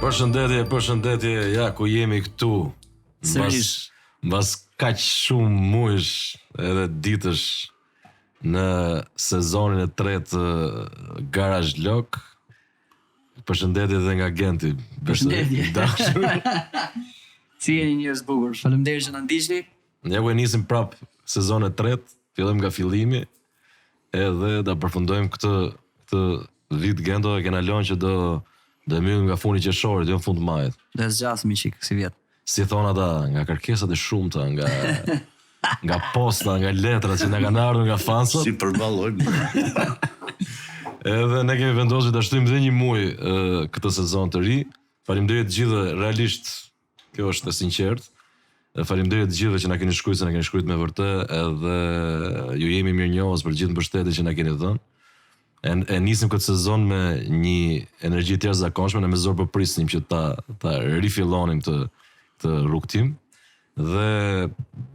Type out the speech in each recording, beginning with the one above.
Përshëndetje, ja ku jemi këtu. Mbas kaq shumë muajsh edhe ditësh në sezonin e tretë Garage Lock. Përshëndetje edhe nga Genti. Përshëndetje. Si jeni njerëz bukur? Faleminderit që na ndiqni. Ja ku e nisim prap sezonin e tretë, fillojmë nga fillimi edhe ta përfundojmë këtë vit Gento e kena lënë që do mbyll nga funi qershorit, jo në fund majit. Dhe zgjasmi çik si vjet. Si thon ata, nga kërkesat e shumta, nga posta, nga letrat që na kanë ardhur nga fansat. Si përballojmë. Edhe ne kemi vendosur ta shtojmë edhe një muaj këtë sezon të ri. Faleminderit të gjithëve, realisht kjo është e sinqert. Faleminderit të gjithëve që na keni shkruar, se na keni shkruar me vërtet, edhe ju jemi mirënjohës për gjithë mbështetjen që na keni dhënë. E nisim këtë sezon me një energji të jashtëzakonshme, ne me zor po prisnim që ta rifillonim të rrugtim dhe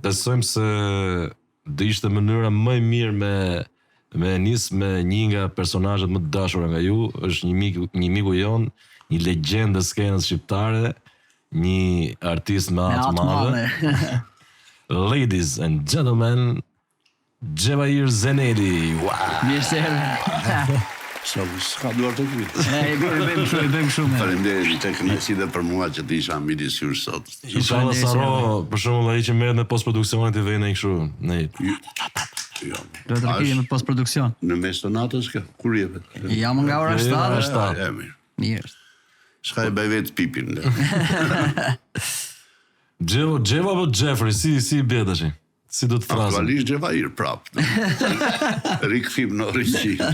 besojmë se do ishte mënyra më e mirë me nis me një nga personazhet më të dashura nga ju, është një miku jon, një legjendë e skenës shqiptare, një artist me atë madhe. Ladies and gentlemen, Xhevair Zenedi. Mirë se erdhe. S'ka duar të kryt. I bëjmë shumë. Faleminderit tek kënaqësi dhe për mua që të isha midis jush sot. Inshallah Saro, për shembull ai që merret në postproduksionin të vjen ai kështu, ne. Jo. Do të kemi në postproduksion. Në mes të natës kë? Kur jepet? Jam nga ora 7. Mirë. Mirë. S'ka e bëj vetë pipin. Xheva apo Jeffrey, si bie tash? Si do të frasim? Aktualisht Xhevair prap. Rikthim në origjinë.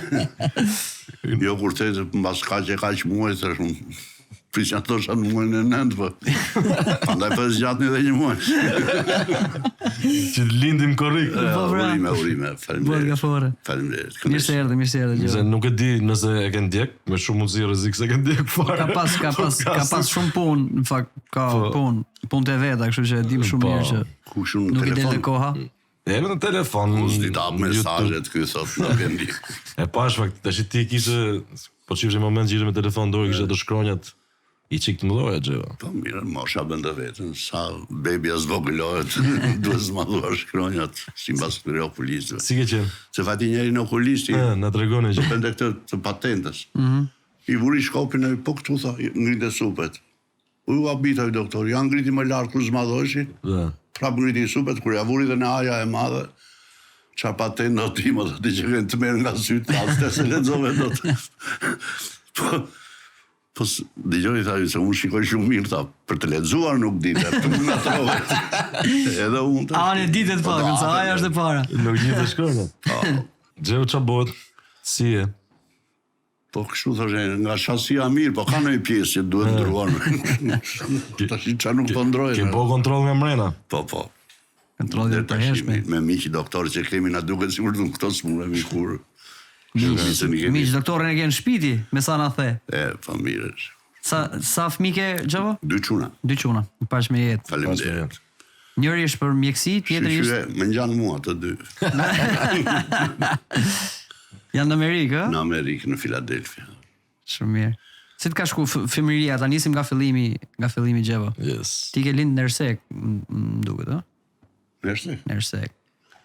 Jo kur të mbas kaq muaj tash unë prisja tosha në muajin e 9, po. Prandaj po zgjatni edhe një muaj. Që lindim korrekt. Urime, faleminderit. Faleminderit. Mirë se erdhe. Nëse nuk e di nëse e ke ndjek, me shumë mundësi rrezik se ke ndjek fare. Ka pas shumë punë, në fakt ka punë të veta, kështu që e dim shumë mirë që kush unë nuk i del koha. Edhe në telefon. Kush ti dap mesazhet ky sot nuk e ndi. E pash fakt tash ti kishe po çifte moment gjithë me telefon dorë kishe të shkronjat i çik të mëdha Xheva. Po mirë, mosha bën të vetën, sa bebi as vogëlohet, duhet zmadhuar shkronjat sipas këtyre okulistëve. Si ke qenë? Se fati njërin okulisti. Na tregonin që bënte këtë të patentës. I vuri shkopin e po këtu tha, ngrite supet. U habita i doktor, ja ngriti më lart kur zmadhoshin. Prap ngriti supet kur ja vuri dhe në aja e madhe. Qa patent do ti më thotë që vjen të merr nga sytë, as se lexove dot. Po dëgjoni thaj se unë shikoj shumë mirë tha, për të lexuar nuk di, të më ngatrove. Edhe unë. Ne ditet pa, sa aja është e para. Nuk gjithë shkronjat. Xheva ç'a bëhet? Si e? Po kështu thoshë, nga shasia mirë, po ka një pjesë që duhet ndruar. Tash ç'a nuk po ndrojnë. Ke po kontroll nga mrena? Po. Kontrollin e përhershme. Me miq doktor që kemi na duket sikur do këto smuremi kur. Miq doktorin e ke në shtëpi, me sa na the. Po mirë. Sa fëmijë ke Xheva? 2 çuna. 2 çuna. Pash me jetë. Faleminderit. Njëri është për mjeksi, tjetri është më ngjan mua të dy. Janë në Amerikë, Në Amerikë, në Philadelphia. Shumë mirë. Si të ka shku fëmijëria, ta nisim nga fillimi Xheva. Yes. Ti ke lind në Ersek, më duket, ë? Në Ersek.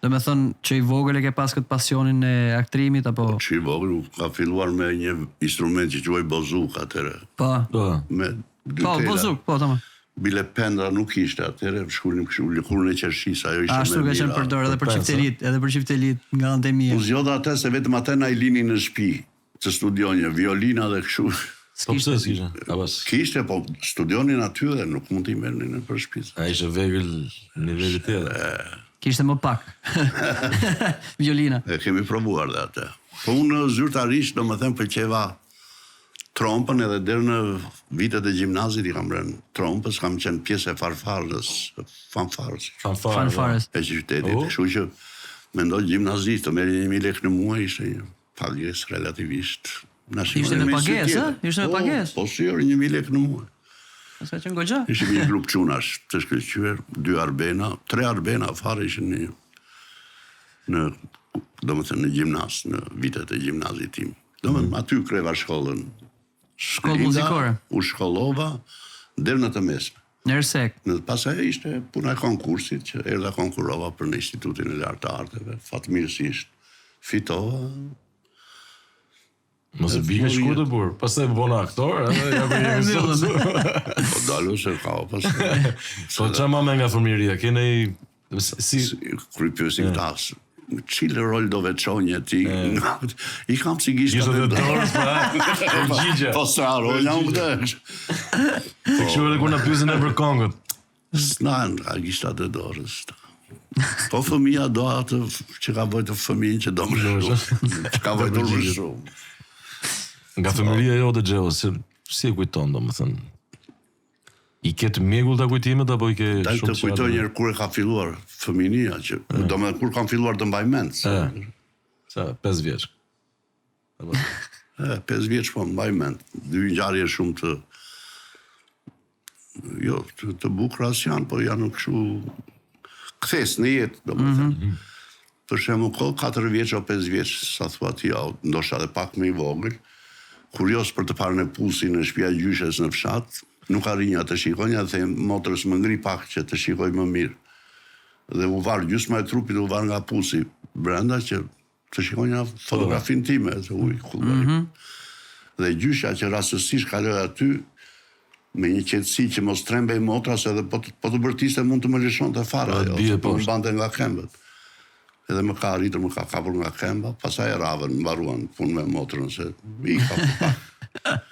Do me thënë që i vogël e ke pas këtë pasionin e aktrimit, apo? Që i vogël ka filluar me një instrument që quaj bozuk atëre. Po. Me dy tela. Bozuk, tama. Bile pendra nuk ishte atëre, shkullim kështu lëkurën e qershis, ajo ishte me ashtu ka qenë përdor edhe për çiftelit nga antemia. U zgjodha atë se vetëm atë na i linin në shtëpi, të studionje, violina dhe kështu. Po pse s'kishte? Kishte, po studionin aty dhe nuk mund t'i merrnin në për shtëpi. Ai ishte vegël në niveli tjetër. Kishte më pak. Violina. E kemi provuar dhe atë. Po unë zyrtarisht, do më them, pëlqeva trompën edhe deri në vitet e gjimnazit i kam rënë trompës, kam qenë pjesë e fanfarës. Fanfarës. E qytetit, kështu që mendoj gjimnazist të merrin 1000 lekë në muaj ishte një pagesë relativisht. Ishte me pagesë, ë? Ishte me pagesë. Po sigurisht 1000 lekë në muaj. Sa qenë goxha? Ishte një klub çunash të shkëlqyer, 2 arbena, 3 arbena fare ishin në domethënë në gjimnaz, në vitet e gjimnazit tim. Domethënë aty kreva shkollën Shkollë muzikore. U shkollova deri në të mesme. Nersek. Pastaj ishte puna e konkursit që erdha konkurova për në Institutin e Lartë të Arteve, fatmirësisht fitova. Mos e bie shkurtër por, pastaj bëna aktor, edhe ja bëjmë sot. Po dalu se ka pastaj. Po çama më nga fëmijëria, keni si kur i pyesin tas. Çile rol do veçonje ti? I kam si gishta Ishte të dorës, përgjigje. Po sa rol jam këtë. Se kështu edhe kur na pyesin ne për këngët. S'nan, a gishta të dorës. Po fëmija do atë që ka vojtë fëmijën që do më shumë. Që ka vojtë më shumë. Nga fëmijëria jote Xheo, si e kujton domethënë? I ketë mjegull të kujtimet apo i ke Taj të kujtoj njërë kur e ka filluar fëminia, që do me kur kam filluar të mbaj mend. Sa 5 vjeç. 5 vjeç po mbaj mend. 2 ngjarje shumë të të bukura janë, po janë kështu kthes në jetë, domethënë. Për shembull, 4 vjeç o 5 vjeç, sa thua ti, ndoshta edhe pak më i vogël, kurios për të parën e Pusin në shtëpia e gjyshes në fshat. Nuk arrinja të shikonja, dhe motrës më ngri pak që të shikoj më mirë. Dhe u varë gjysma e trupit, u varë nga Pusi brenda që të shikonja fotografin time, dhe uj, kullëri. Dhe gjysha që rastësisht kaloj aty, me një qetësi që mos trembej motras, edhe po të bërtiste mund të më lëshon të fara, po më bante nga kembët. Edhe më ka arritur, më ka kapur nga kemba, pasaj e ravën, më baruan punë me motrën, se i ka pak.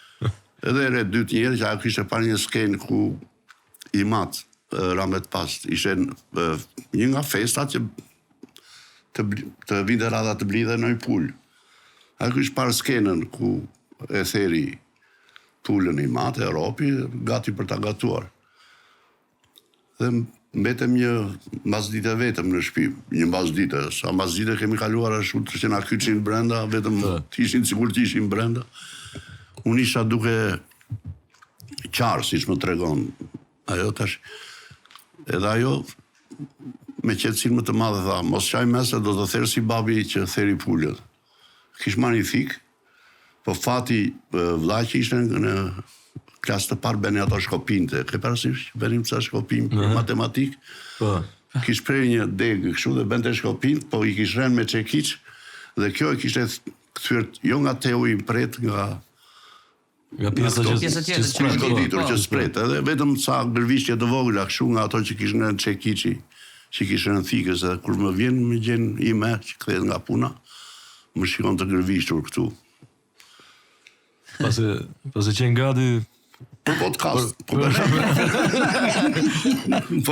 Edhe ere dytë njerë që ajo kishte parë një skenë ku i matë Ramet Past, ishte një nga festat që të vinte rada të blidhe në i pull. Ajo kishte parë skenën ku e theri pullën i matë, e ropi, gati për ta gatuar. Dhe mbetëm një mbasdite vetëm në shtëpi, një mbasdite, sa mbasdite kemi kaluar ashtu që na kyçin brenda, vetëm ishin sigur që ishin brenda. Unë isha duke qarë, si që më tregon ajo tash. Edhe ajo, me qetësin më të madhe tha, mos qaj mese do të therë si babi që theri pullët. Kish marrë një thikë, po fati vllai që ishte në klasë të parë bene ato shkopinte. Ke parasysh që benim ca shkopin për matematikë. Kish prej një degë kështu dhe bente shkopin, po i kish rënë me çekiç dhe kjo e kishte kthyer jo nga teu i mpret nga pjesa që shkoditur që spret, edhe vetëm ca gërvishtje të vogla kështu nga ato që kishte në çekiçi, që kishte në thikës, edhe kur më vjen më gjen ime që kthehet nga puna, më shikon të gërvishtur këtu. Pasi qenë gati për podcast. Po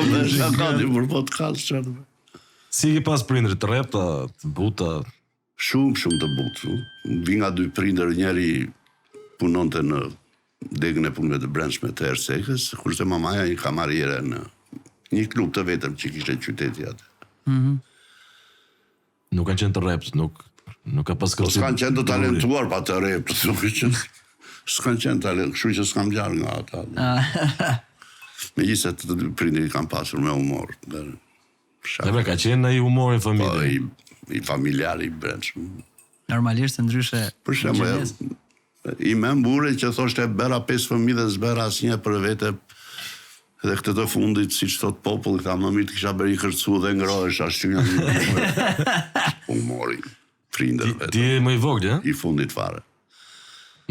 bëjë gati për podcast. Si ke pas prindrit të repta, të buta? Shumë të butë. Vi nga 2 prindër, njeri punonte në degën e punëve të brendshme të Ersekës, kurse mamaja një kamariere në një klub të vetëm që kishte qyteti atë. Nuk kanë qenë të rept, nuk ka pas kërcim. Po s'kanë qenë të talentuar pa të rept, s'kanë qenë talent, kështu që s'kam gjarë nga ata. Megjithëse të 2 prindërit kanë pasur me humor. Dhe ka qenë ai humor i familje. Po, i familjar, i brendshëm. Normalisht ndryshe. Për shembull, i me mbure që thoshte bera 5 fëmijë dhe s'bera asnjë për vete. Dhe këtë të fundit, si që thot popull, këta më mirë të kisha bërë i kërcu dhe ngrohesh ashtu një humori, frindër vetë. Ti e më i vogël, I fundit fare.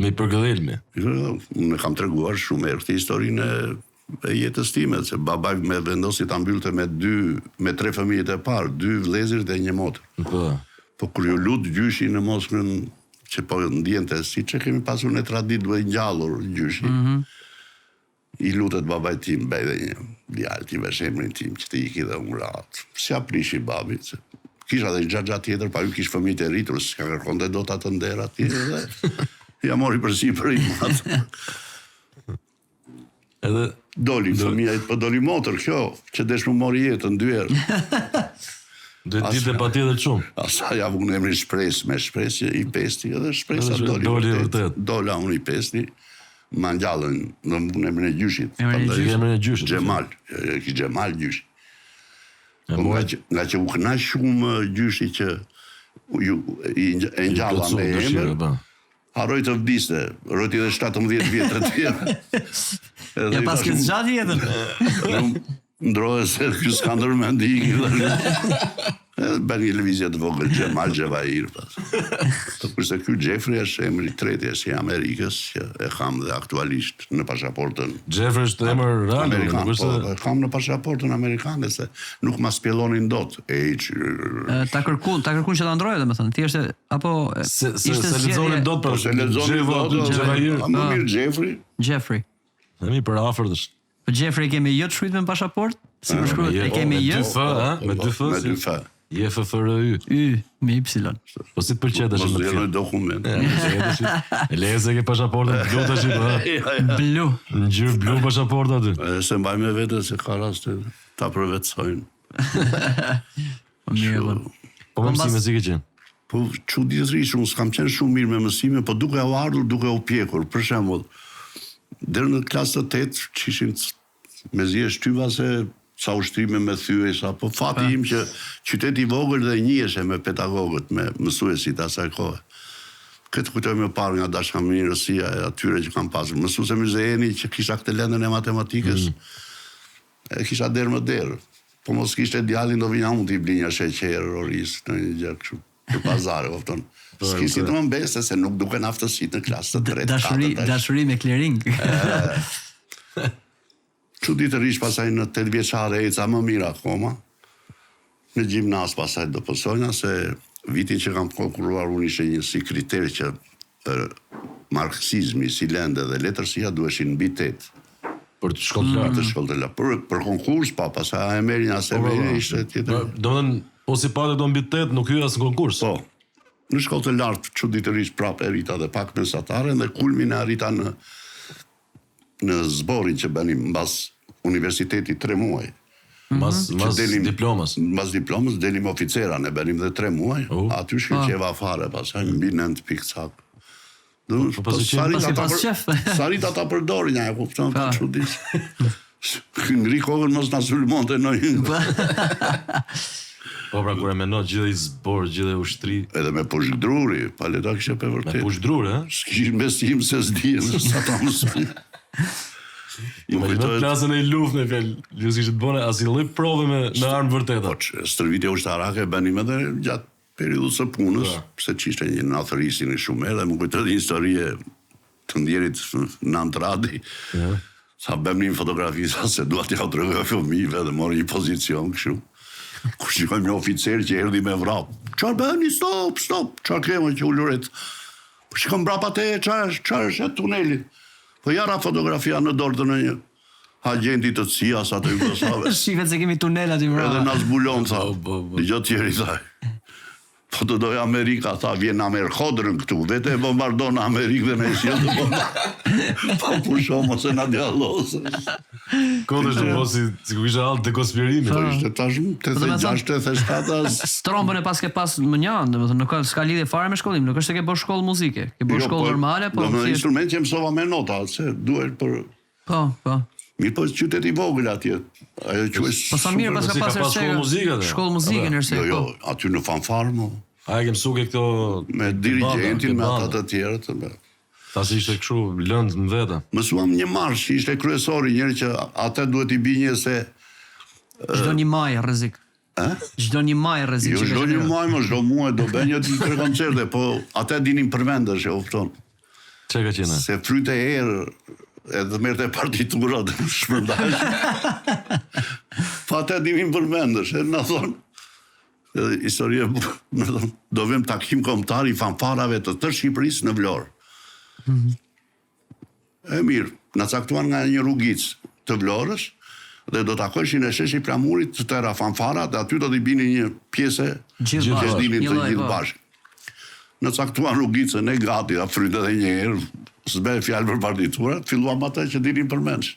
Me i përgëdhelmi. Unë kam treguar shumë herë këtë historinë e jetës time, se babaj me vendosi ta mbyllte me 3 fëmijët e parë, 2 vëllezër dhe 1 motër. Po kur ju lut gjyshi në Moskën, që po ndjente si që kemi pasur në tradit duhe ngjallur gjyshi, i lutet babaj tim, bej dhe një djalë ti vesh emrin tim, që të iki dhe unë ratë. Si aprishi babi, se kisha dhe një gjatë tjetër, pa ju kish fëmijët e rritur, s'ka kërkonte do të atë ndera tjetër dhe ja mori përsi për i matë. Edhe doli fëmija, po doli motër kjo, që desh më mori jetën 2 herë. Duhet ditë pa tjetër shumë. Asa ja vënë emrin Shpres, me Shpres i pesti, edhe Shpresa doli vërtet. Dola unë i pesti, ma ngjallën, në vënë emrin e gjyshit. Emrin e gjyshit. Xhemal, ki Xhemal gjyshi. Nga që u kënaq shumë gjyshi që e ngjalla me emër, harroj të vdiste, rroti edhe 17 vjetë të tjera. Ja pas ke zgjat jetën. Ndrohe se ky s'ka ndërmend iki. Bën një lëvizje të vogël Xhemal Xhevair pas. Kurse ky Jeffrey është emri i tretë i Amerikës që e kam dhe aktualisht në pasaportën. Jeffrey është emër real, Amerikan, nuk është. kam në pasaportën amerikane se nuk ma spjellonin dot. Ta kërkun që ta ndroje domethënë. Ti është apo se lexonin dot për se lexonin dot Xhevair. Më mirë Jeffrey. Themi për afër është. Po Jeffrey kemi j të shkruajtur me pasaport? Si përshkruhet? E kemi j. Me dy f. Me dy f. JFFRY. Y me y. Po si të pëlqet tash Mos më jeni dokument. Leze ke pasaportën blu tash, Blu. në ngjyrë blu pasaporta aty. Se mbaj me vete se ka raste ta përvetsojnë. Mirë. Po më mësime si ke qenë? Po çuditërisht unë s'kam qenë shumë mirë me mësime, po duke u ardhur, duke u pjekur. Për shembull, deri në klasën 8 kishin mezi e shtyva se sa ushtrime me thyej, sa po fati im që qyteti i vogël dhe njiheshe me pedagogët, me mësuesit asaj kohe. Këtë kujtoj më parë nga dashamirësia e atyre që kam pasur. Mësuese Myzeni që kisha këtë lëndën e matematikës, e kisha derë më derë. Po mos kishte djalin do vinja mund t'i bli një sheqer, oris, në një gjë kështu. Në pazare, vofton. S'kisi të më mbeste se nuk duken aftësit në klasë të 3. Dashuri me clearing. Çuditërisht pasaj në 8 vjeçare eca më mirë akoma. Në gjimnaz pasaj do pësojna se vitin që kam konkuruar unë ishe një si kriter që marksizmi, si lende dhe letërsia duheshin mbi 8. Për të shkollë të lartë. Të shkollë të lartë. Për konkurs, pasaj e meri një asemeri ishte tjetër. Domethënë, po si pate do mbi 8, nuk hyja as në konkurs. Po. Në shkollë të lartë çuditërisht prapë e rita dhe pak mesatare dhe kulmin e arrita në zborin që bënim mbas universiteti 3 muaj. Mas diplomës. Mbas diplomës delim oficera, ne bënim dhe 3 muaj. Aty shkëlqeva fare, pastaj mbi 9 pikë cak. Sarita ta përdorin, ja e kupton ta çuditsh. Ngri kokën mos na sulmonte ndonjë. Po pra kur e mendon gjithë i zbor, gjithë e ushtri. Edhe me pushdruri, paleta kishe për vërtet. Me pushdrur, S'kishin besim se s'dihen sa ta mësojnë. Imagjino klasën e luftën e fjalë, ju kishte bënë asnjë lloj prove me armë vërteta. Stërvitje ushtarake bënim edhe gjatë periudhës së punës, pse kishte një nathërisin e shumë herë, më kujtohet një histori të ndjerit në Antradi. Sa bëm një fotografi sa se dua t'ja tregoj fëmijëve dhe mori një pozicion kështu. Kur shikojmë një oficer që erdhi me vrap. Çfarë bëni? Stop. Çfarë kemi që uluret? Po shikojmë mbrapa te çfarë është tuneli. Po jara fotografia në dorë të në një agenti të CIA-s atë Jugosllave. Shihet se kemi tunel aty mbrapa. Edhe na zbulon tha. Dëgjoj tjerë tha. Po të dojë Amerika, tha, vjen Amerhodrën këtu, vete e bombardon Amerikë dhe në sjell të bombardon. Po pushon mos e na djallosë. Kodë është mos si ku isha altë të konspirimi. Po ishte tashmë 86-87. Strombën e pas ke pas më njanë, domethënë nuk s'ka lidhje fare me shkollim, nuk është se ke bërë shkollë muzike, ke bërë shkollë normale, po do instrument që mësova me nota, se duhet për Po. Mirë po qyteti vogël atje. Ajo quhet. Po sa mirë pas ka pasur shkollë muzike atë. Shkollë muzike nëse. Jo, aty në fanfar mo. A e kem suke këto me dirigentin me ata të tjerë të. Tash ishte kështu lëndë në vete. Mësuam një marsh, ishte kryesori, njëri që atë duhet i binje se çdo një maj rrezik. Çdo një maj rrezik. Jo, çdo një maj, çdo muaj do bëj një 3 koncerte, po atë dinin përmendesh, e kupton. Çka ka qenë? Se fryte erë edhe merrte partiturat shpërndaj. Pa atë dinin përmendesh, e na thon. Historia, do vëm takim kombëtar i fanfarave të Shqipërisë në Vlorë. E mirë, na caktuan nga një rrugicë të Vlorës dhe do takojshin e sheshi Plamurit të tëra fanfara dhe aty do t'i bini një pjesë që dinin të gjithë bashkë. Në caktuan rrugicën e gati, a fryte dhe një herë, s'be fjalë për partiturat, filluam ata që dinin përmendsh.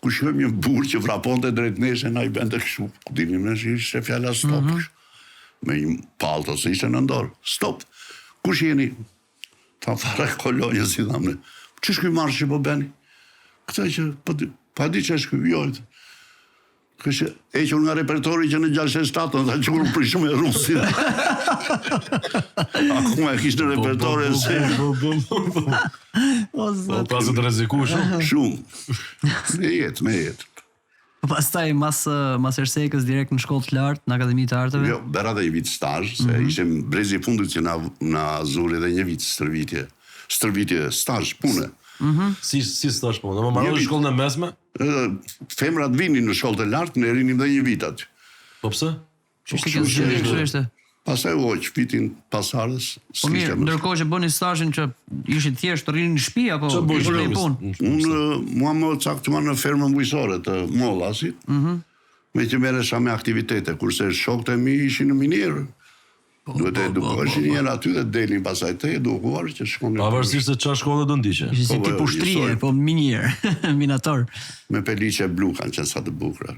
Ku shkojmë një burr që vraponte drejt nesh, na i bente kështu. Dinim ne ishte fjala stop. Me një palto se ishte në dorë. Stop. Kush jeni? Ta fare kolonjë si thamë. Ç'është ky marsh që po bëni? Këtë që pa di ç'është ky, jo. Kështë e që nga repertori që në 67, dhe që unë prishëm e rusin. Akuma e kishtë në repertori e se... Po pasë të reziku shumë. Shumë. Me jetë. Pastaj mas Ersekës direkt në shkollë të lartë, në Akademi të Arteve? Jo, bera dhe një vit stazh, se ishim brezi fundit që na zuri dhe një vit stërvitje stazh pune. Si stazh pune? Në më marrë shkollën e mesme? Femrat vinin në shkollë të lartë, ne rinim dhe një vit aty. Po pse? Kështu ishte. Pastaj vitin pasardhës. Po mirë, ndërkohë që bëni stazhin që ishit thjesht të rini në shtëpi apo ishte në punë? Mua më caktuar në fermën bujqësore të Mollasit. Me që merresha me aktivitete, kurse shokët e mi ishin në minierë. Duhet e edukoheshin njerë aty dhe delin pasaj të edukuar që shkon në... Pavarësisht se qa shkollë do ndiqe. Ishte si tip ushtrije, po minierë, minator. Me peliqe blu kanë qenë sa të bukra.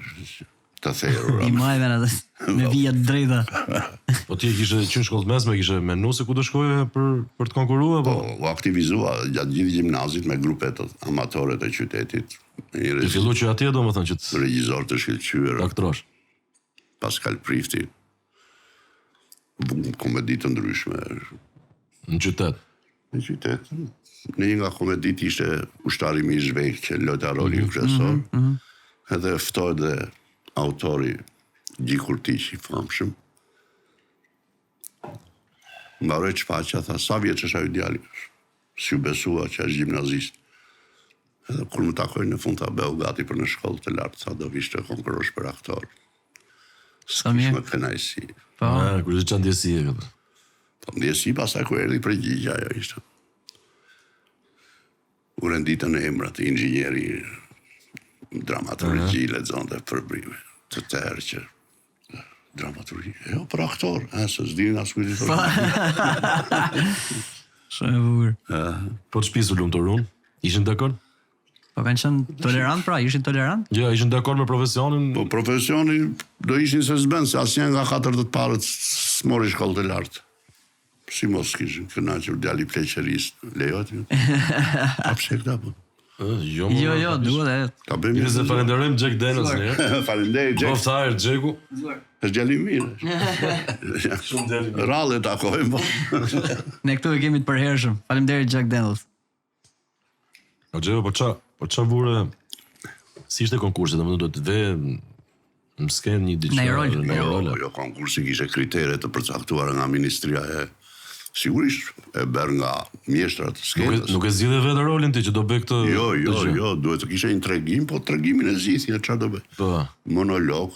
Të therura. I majve në me vijat drejta. Po ti kishe qenë shkollë mesme, kishe menu se ku do shkoje për të konkurua? Po, u aktivizua gjatë gjithë gjimnazit me grupet amatore të qytetit. Të fillu që atje do më thënë që të... Regjizor të shkëlqyer. Aktrosh. Pascal Prifti. Komedit të ndryshme. Në qytet? Në qytet. Në një nga komedit ishte ushtarimi i zhvejt që lojta rolin kryesor. Edhe ftohet dhe autori Gjikur Tiq i famshëm. Mbaroj çfaqa, tha, sa vjeç është ai djali? Si u besua që është gjimnazist. Edhe kur më takoj në fund ta bëu gati për në shkollë të lartë, sa do vish të konkurrosh për aktor. S'kish më kënaqësi. Po. Kur është çan ndjesi e këtë. Po ndjesi pasaj kur erdhi përgjigja ajo ishte. U renditën e emrat e inxhinieri dramaturgji lexonte përbrime. Të tërë që dramaturgji. Jo, për aktor, se s'dinin as kujt i thonë. Shumë e bukur. Po të shpisu lumturun, ishin dakord? Po kanë qenë tolerant pra, ishin tolerant? Jo, ishin dakord me profesionin? Po profesioni do ishin se s'bën, se asnjë nga 4 të parët s'mori shkollë të lartë. Si mos kishin kënaqur djali pleqerisë, lejohet? Apshe këta po. Jo, duhet e. Ta bëjmë. Mirë se falenderojmë Jack Daniels një. Faleminderit Jack. Boft hire Jacku. Është djali mirë. Shumë djali mirë. Rallë takojmë po. Ne këtu e kemi të përhershëm. Faleminderit Jack Daniels. O Jacku, po qa vure si ishte konkursi, domethënë do të ve në skenë një diçka. Në rol. Jo, konkursi kishte kritere të përcaktuara nga Ministria e Sigurisht e bërë nga mjeshtrat sketës. Nuk e zgjidhe vetë rolin ti që do bëj këtë... Jo, duhet të kishe një tregim, po tregimin e zgjidhje çfarë do bëj. Po. Monolog,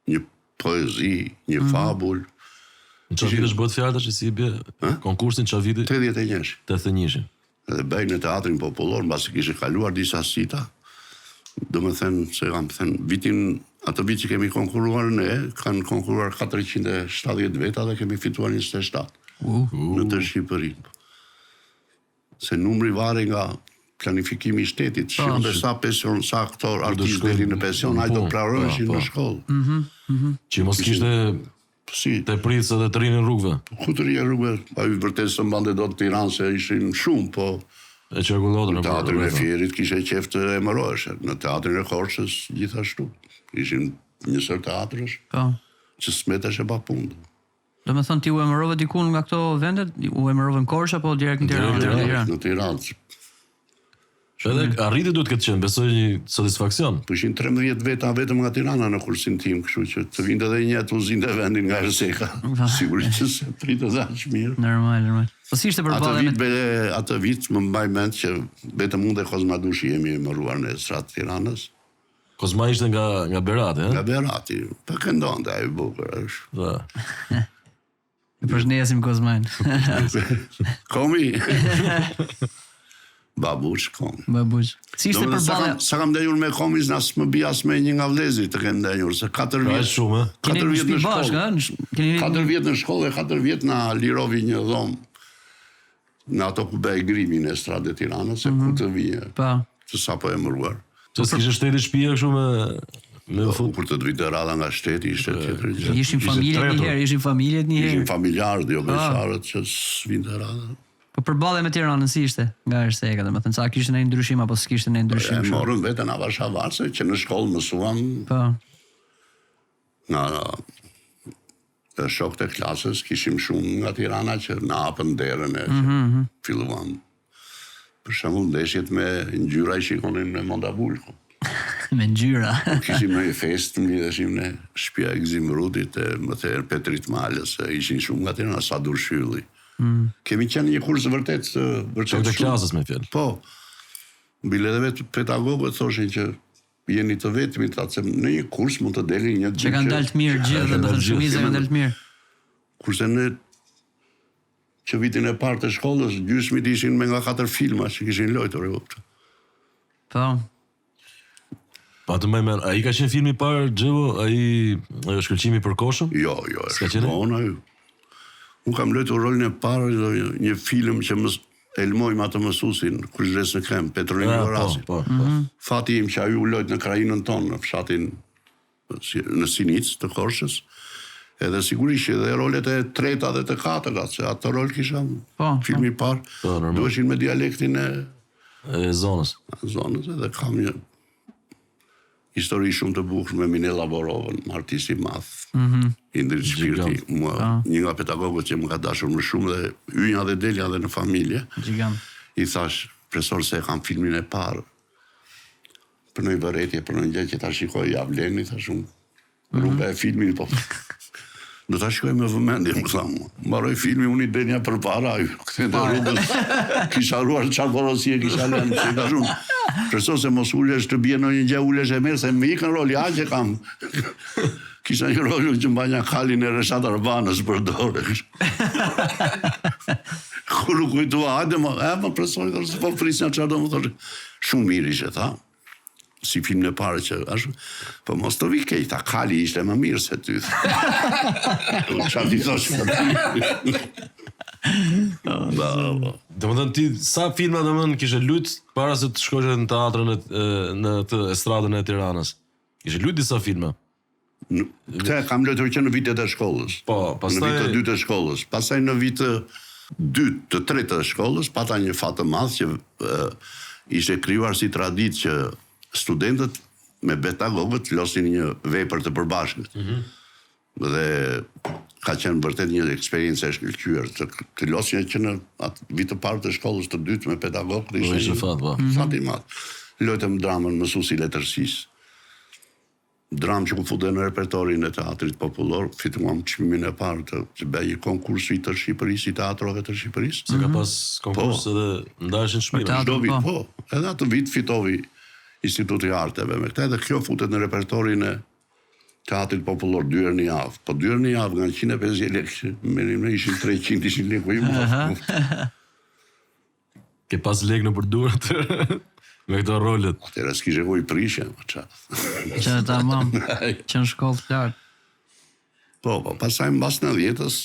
një poezi, një fabul. Në çfarë vitesh bëhet fjalë tash si i bie konkursin çfarë viti? 81. 81. Edhe bëj në teatrin popullor, mbasi kishe kaluar disa sita. Domethënë se kam thënë atë vit që kemi konkurruar ne, kanë konkurruar 470 veta dhe kemi fituar 27. Në të Shqipërinë. Se numri varet nga planifikimi i shtetit, shumë sa pension, sa aktor, artist deri në pension, ai do praroheshin në shkollë. Që mos kishte të pritës edhe të rinë në rrugëve. Ku të rinë në rrugëve? Ai vërtet së mbante dot në Tiranë se ishin shumë, po e qarkullotën në teatrin e Fierit kishe qef të emërohesh. Në teatrin e Korçës gjithashtu. Ishin njësër teatrësh që smetesh e pa punë. Do me thënë ti u emërove dikun nga këto vendet? U emërove në Korçë apo direkt në Tiranë? Në Tiranë. Edhe arriti duhet këtë qenë, besoj një satisfakcion. Po ishin 13 veta vetëm nga Tirana në kursin tim, kështu që të vinte edhe një të uzinte vendin nga Erseka. Sigurisht që se pritë dhe aq mirë. Normal. Po si ishte përballje me... Atë vit më mbaj mend që vetëm unë dhe Kozmadushi jemi emëruar në Estrat Tiranës. Kozma ishte nga Berati, Nga Berati. Po këndonte ai bukur është. E përshëndesim Kozmajn. Komi. Babuç Komi. Babuç. Si ishte përballja? Sa kam ndenjur me Komis, nas më bi as me një nga vëllezrit të kenë ndenjur, se 4 vjet. Është shumë, 4 vjet në shkollë. 4 vjet në shkollë, 4 vjet na lirovi një dhomë në ato ku bëj grimin e Estradë Tiranës, se ku të vije. Po. Se sapo emëruar. Se s'kishe shteti shtëpia kështu me fut. Kur të vite rradha nga shteti ishte tjetër gjë. Ishin familjet njëherë. Ishin familjarë, jo beqarët që s'vinte rradha. Po përballja me Tiranën si ishte nga Erseka, domethënë sa kishte ndonjë ndryshim apo s'kishte ndonjë ndryshim? Morën veten avash avarse që në shkollë mësuam. Po. nga shokët e klasës, kishim shumë nga Tirana që na hapën derën e filluam. Për shembull ndeshjet me ngjyra i shikonin në Mondabulku. Me ngjyra. Kishim një festë, mlidheshim në shtëpia e Gzim Rutit e më thërë Petrit Malës, ishin shumë nga Tirana, Sadur Shylli. Kemi qenë një kurs vërtet Shokët e klasës me fjalë. Po. Bile dhe vetë pedagogët thoshin që jeni të vetmit atë se në një kurs mund të deli një që kanë dalë të mirë gjithë, dhe të shumica kanë dalë të mirë. Kurse në që vitin e parë të shkollës, gjysmit ishin me nga 4 filma që kishin lojtur e kuptë. Po. Pa të më men, ai ka qenë filmi i parë Xhevo, ai shkëlqimi për koshëm? Jo, S'ka qenë? Unë kam lojtur rolin e parë një film që më elmojmë atë mësusin, kur zhres në krem, Petronin Gorazi. Po. Fati im që aju lojt në krajinën tonë, në fshatin në Sinic të Korshës, edhe sigurisht edhe rolet e treta dhe të katërat, se atë rol kisha filmi parë, duheshin me dialektin e zonës. Edhe kam një histori shumë të bukur me Minela Borovën, artisti madh, Indrit Shpirti, një nga pedagogët që më ka dashur më shumë dhe Ynja dhe Delja dhe në familje. Gjigant. I thash, profesor, se kam filmin e parë, për në i vëretje, për në një që ta shikoj javleni, thash unë, rruga e filmin, po, do ta shikoj me vëmendje, më thamë, mbaroj filmi, unë i denja për para, këtë të rrugës, kisha ruar qarkorosie, kisha lënë, që i thash unë, profesor, se mos ulesh të bje në një gjë ulesh e merë, se me ikën roli, që kam, kisha një roli që mbanja kalin e Reshat Arbanës për dore. Kur u kujtua, hajde më profesor, se po frisja që do më thoshe, shumë mirë ishe, tha, si film në parë që ashtu, po mos të vi kejta, kali ishte më mirë se ty. Qa ti thosh për ty. Do më thënë ti, sa filma do më thënë kishe lutë para se të shkoshe në teatrën në të estradën e Tiranës? Kishe lutë disa filma? Këte kam lëtur që në vitet e shkollës. Po, pastaj... Në vitet 2 të shkollës. Pastaj në vitet 2 të 3 të shkollës, pata një fatë madh që ishte krijuar si traditë që studentët me pedagogët losin një vepër të përbashkët. Dhe ka qenë vërtet një eksperiencë e shkëlqyer të losin që në atë vit të parë të shkollës të dytë me pedagogët ishte fat i madh. Lojtëm dramën Mësuesi i letërsisë. Dramë që ku fute në repertorin e teatrit popullor, fituam çmimin e parë të bëj një konkurs i të Shqipërisë, i teatrove të Shqipërisë. Se ka pas konkurs edhe ndashin çmime. Çdo vit, po. Edhe atë vit fitovi Instituti i Arteve me këtë, dhe kjo futet në repertorin e teatrit popullor 2 herë në javë. Po 2 herë në javë nga 150 lekë, me ishin 300, ishin lekë i Ke pas lekë në përdurët me këto rolet. Atëra s'kishe ku i prishje, më qatë. Që ta mam, që në shkollë të lartë. Po, pasaj mbas 90-s,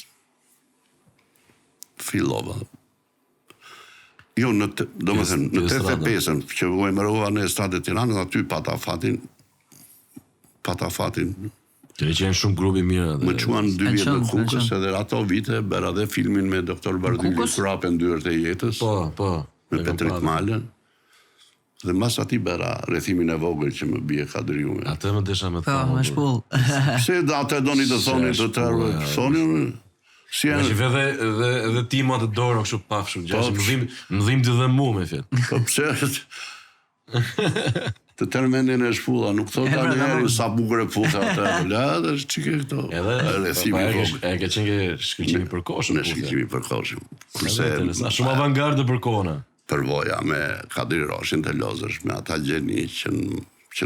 fillova. Jo, do më thënë, në 85-ën, që u emërova në Estradë e Tiranës, aty pata fatin. Që ne qenë shumë grupi mirë. Më quan 2 vjet në Kukës, edhe ato vite bera dhe filmin me Doktor Bardhyli, Kurapën dyert e jetës. Po. Me Petrit Malën. Dhe mas ati bera rrethimin e vogël që më bie kadriume. Atë më desha me Po, thonë. me shpull. Pse atë doni të thoni të tërë, thoni si Me që dhe ti ma të dorë kështu pafshu, gjashë, më dhim të dhe mu me fjetë. Po pse të termenin e shpulla, nuk thot ta njeri sa bukur e puta atë, dhe çike këto. Edhe e ke qenë ke shkëlqimi për koshëm. Në shkëlqimi për koshëm. Kurse shumë avangardë për kona. Përvoja me Kadri Roshin të Lozësh, me ata gjeni që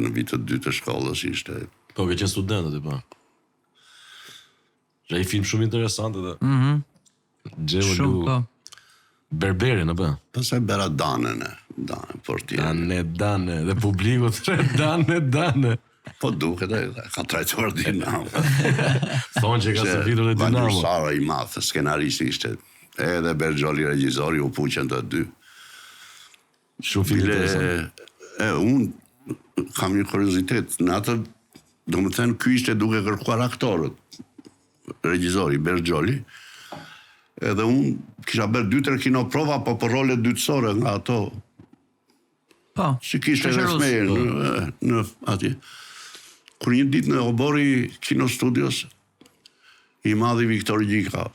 në vitet 2 të shkollës ishte. Po, ke qenë studentët i pa. Që e film shumë interesant edhe. Shumë, po. Berberin, apo? Pastaj bera Danën, por ti. Dane, dhe publikut Dane. Po duket e ka trajtuar Dinamo. Thonë që ka servitur e Dinamo. Vandur Sara i madh, skenaristi ishte, edhe Bergjoli regjizori, u puqen të dy. Shumë film interesant. Unë kam një kuriozitet, në atë, do më thënë, ky ishte duke kërkuar aktorët, regjizori, Bergjoli, edhe unë kisha bërë 2-3 kino prova, po për role dytësore nga ato, Po, që kishte dhe smejë në atje. Kur një ditë në obori Kino Studios, i madhi Viktor Gjika,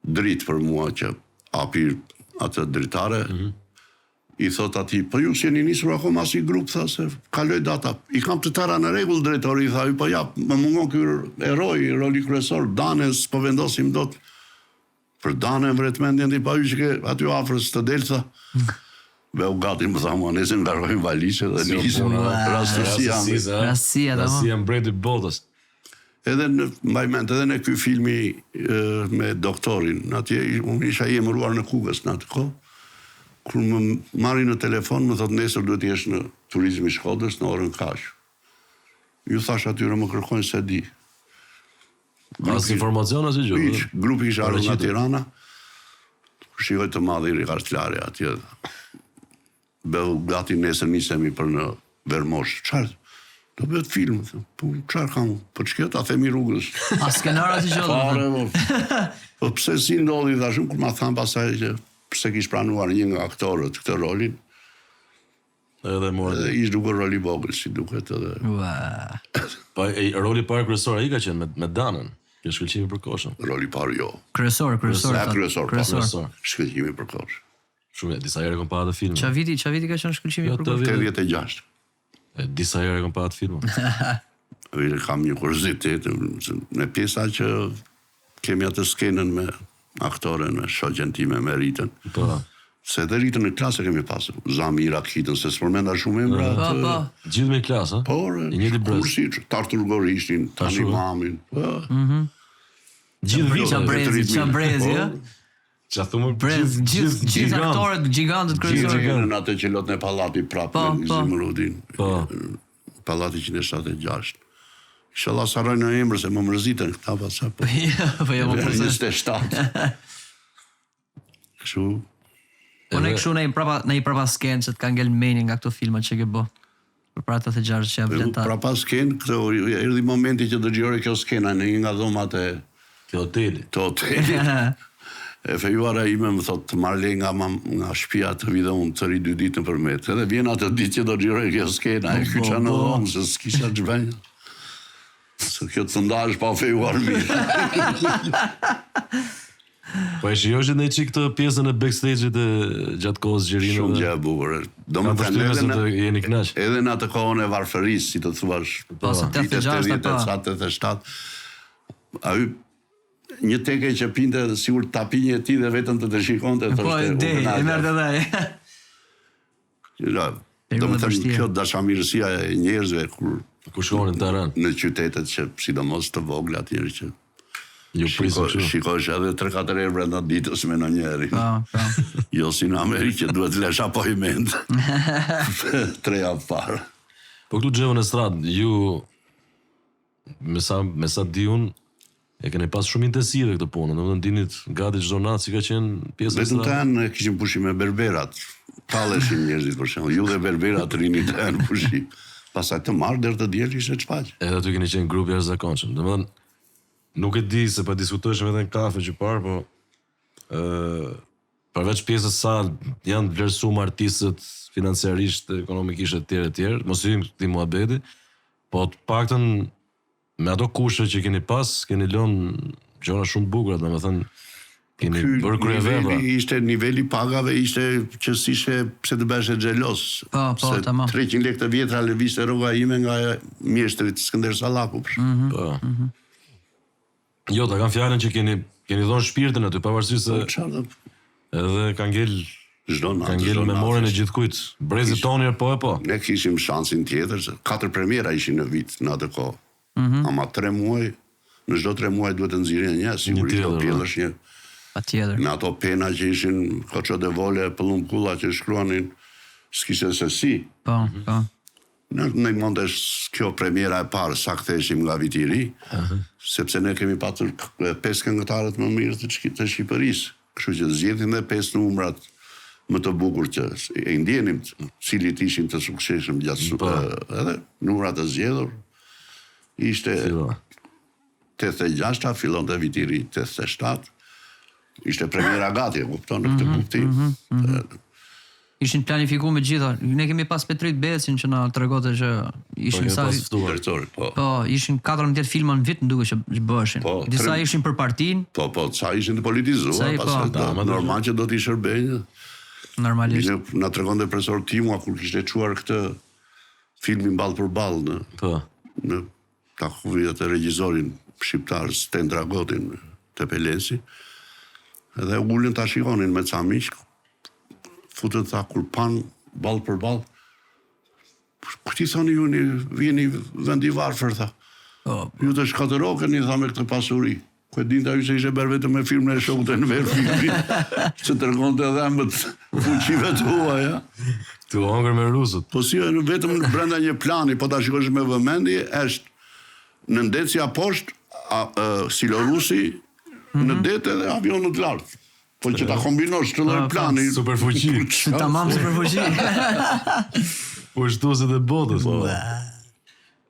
dritë për mua që api atë dritare, i thot ati, po ju s'jeni nisur akoma si grup, tha se kaloj data. I kam të tëra në regull drejtori, i tha, po ja, më mungon ky eroj, roli kryesor, Dane, s'po vendosim dot. Për Dane, vretmendjen t'i pa ju që ke aty afrës të delë, tha. Be u gati më tha mua, nesër ngarojnë valishe dhe nisëm rastësia mbreti botës. Edhe në mbajment, edhe në ky filmi me doktorin, atje unë isha i emëruar në Kukës në atë kohë. Kur më marri në telefon, më thot nesër duhet jesh në turizmi Shkodrës në orën kaq. Ju thash atyre më kërkojnë se di. As informacion asë gjë. Grupi isha ardhur nga Tirana, shikoj të madhi rikastlare atje. Beu gati nesër nisemi për në Vermosh. Çfarë? Do bëhet film. Po çfarë kam? Po çka ta themi rrugës. A skenar atë gjë. Po pse si ndodhi thashun kur ma than pasaj që pse kish pranuar një nga aktorët këtë rolin. Edhe morë. Ish duke roli vogël si duket edhe. Pa roli parë kryesor ai ka qenë me Danën. Që shkëlqimi për koshën. Roli parë jo. Kryesor. Kryesor. Shkëlqimi për koshën. Shumë disa herë kom pa atë film. Qa viti ka qenë shkëlqimi për koshën? 86. Disa herë kom pa atë film. Kam një kuriozitet në pjesa që kemi atë skenën me aktoren, me shoqen time, me Ritën. Se dhe Ritën në klasë kemi pasur. Zamira, Kitën, se s'përmenda shumë emra. Gjithë me klasë, ha? Por, kursi, Tartur Gorishtin, Tani Mamin. Gjithë vitë. Qabrezi, ja? Qa thumë gjithë aktorët gjigantët kryesor. Në atë që lot në pallati prapë në Zimrudin. Pallati 176. Inshallah saroj në emër se më mërzitën këta pasa. Po jo më mërzitën. 27. Kështu. Po ne kështu ne i prapa skenë që të ka ngel meni nga këto filmat që ke bo. Për pra të gjarë që ja vleta. Prapa skenë, erdhi momenti që dëgjore kjo skena në një nga dhomat e hotelit. E fejuara ime më thot të marrë nga shtëpia të vidhe unë të ri 2 ditë në përmet. Edhe vjen atë ditë që do gjëroj kjo skena, e kyqa në dhomë, se s'kisha të zhvenjë. Se kjo të ndash pa fejuar mirë. Po e shioshit në qikë të pjesën e backstage-it e gjatë kohës gjërinë. Shumë gjë e bukur. Do më thënë edhe në atë kohën e varfëris, si të thuash, vitet 86-87, aty një teke që pinte sigur të apinje e ti dhe vetëm të shikonte. Po e mërë dhe. Do më thënë kjo dashamirësia e njerëzve ku shkonin të rënë në qytetet që sidomos të vogla atjerë që shikosh edhe 3-4 herë brenda ditës me në njeri. Jo si në Amerikë që duhet lesh apojment 3 javë parë. Po këtu gjevën e stradë, ju me sa di unë e keni pas shumë intensive këtë punë, në më dinit gati çdo natë si ka qenë pjesë e stradë. Vetëm të janë kishim pushim me berberat, taleshin njerëzit për shembull, ju dhe berberat rini të janë pushim. Pasaj të marrë dherë të djelë ishte çpaq. Edhe aty keni qenë grup jashtëzakonshëm. Domethënë nuk e di se po diskutojshëm edhe në kafe që parë, po përveç pjesës sa janë vlerësuar artistët financiarisht, ekonomikisht etj, mos i këtij muhabeti, po të paktën me ato kushte që keni pas, keni lënë gjëra shumë bukura, domethënë keni bërë kryevepra. Ishte niveli pagave, ishte që s'ishe pse të bëhesh xhelos. Po, tamam. 300 lekë të vjetra lëvizte rroga ime nga mjeshtrit Skënder Sallaku. Po. Jo, ta kam fjalën që keni dhënë shpirtin aty, pavarësisht se edhe ka ngel memorien e gjithkujt. Brezi toni po e po. Ne kishim shansin tjetër se 4 premiera ishin në vit në atë kohë. Ama 3 muaj, në çdo 3 muaj duhet të nxirrin një, sigurisht do pjellësh një. Patjetër. Në ato pena që ishin Koço de Vole, Pëllumkulla që shkruanin, s'kishte se si. Po. Ne mondesh kjo premiera e parë sa ktheheshim nga viti i ri, sepse ne kemi patur 5 këngëtarët më mirë të Shqipërisë. Kështu që zgjedhim dhe 5 numrat më të bukur që e ndjenim cilit ishin të suksesshëm gjatë edhe numrat e zgjedhur. Ishte 86, fillon të viti i ri 87. Ishte premiera gati, e kupton në këtë kuptim. ishin planifikuar me gjitha. Ne kemi pas Petrit Becin që na tregonte që ishin sa Drejtori, po. po, ishin 14 filma në vit nduket që bëheshin. Po, Disa ishin për partinë, Po, sa ishin të politizuar, Sa i po. pastaj normal që do t'i shërbejnë. normalisht. Na tregonte profesor Timua kur kishte çuar këtë filmin ball për ball në takuvimet e regjisorin shqiptar Sten Dragotin te Pelesi. Edhe ulën ta shikonin me ca miq. Futën tha kur pan ball për ball. Ku ti thoni ju vjeni vend i varfër tha. Ju të shkatërrokeni tha me këtë pasuri. Ku e dinta ju se ishte bërë vetëm me filmin e shokut e në verë filmin. Që tregonte edhe embët fuqive të huaja. Tu hongër me rusët. Po si vetëm brenda një plani, po ta shikosh me vëmendje, është në ndecja poshtë Silorusi, në det edhe avionët lart. Po që ta kombinosh të lloj plani. Super fuqi. Tamam super fuqi. Pushtuesit e botës.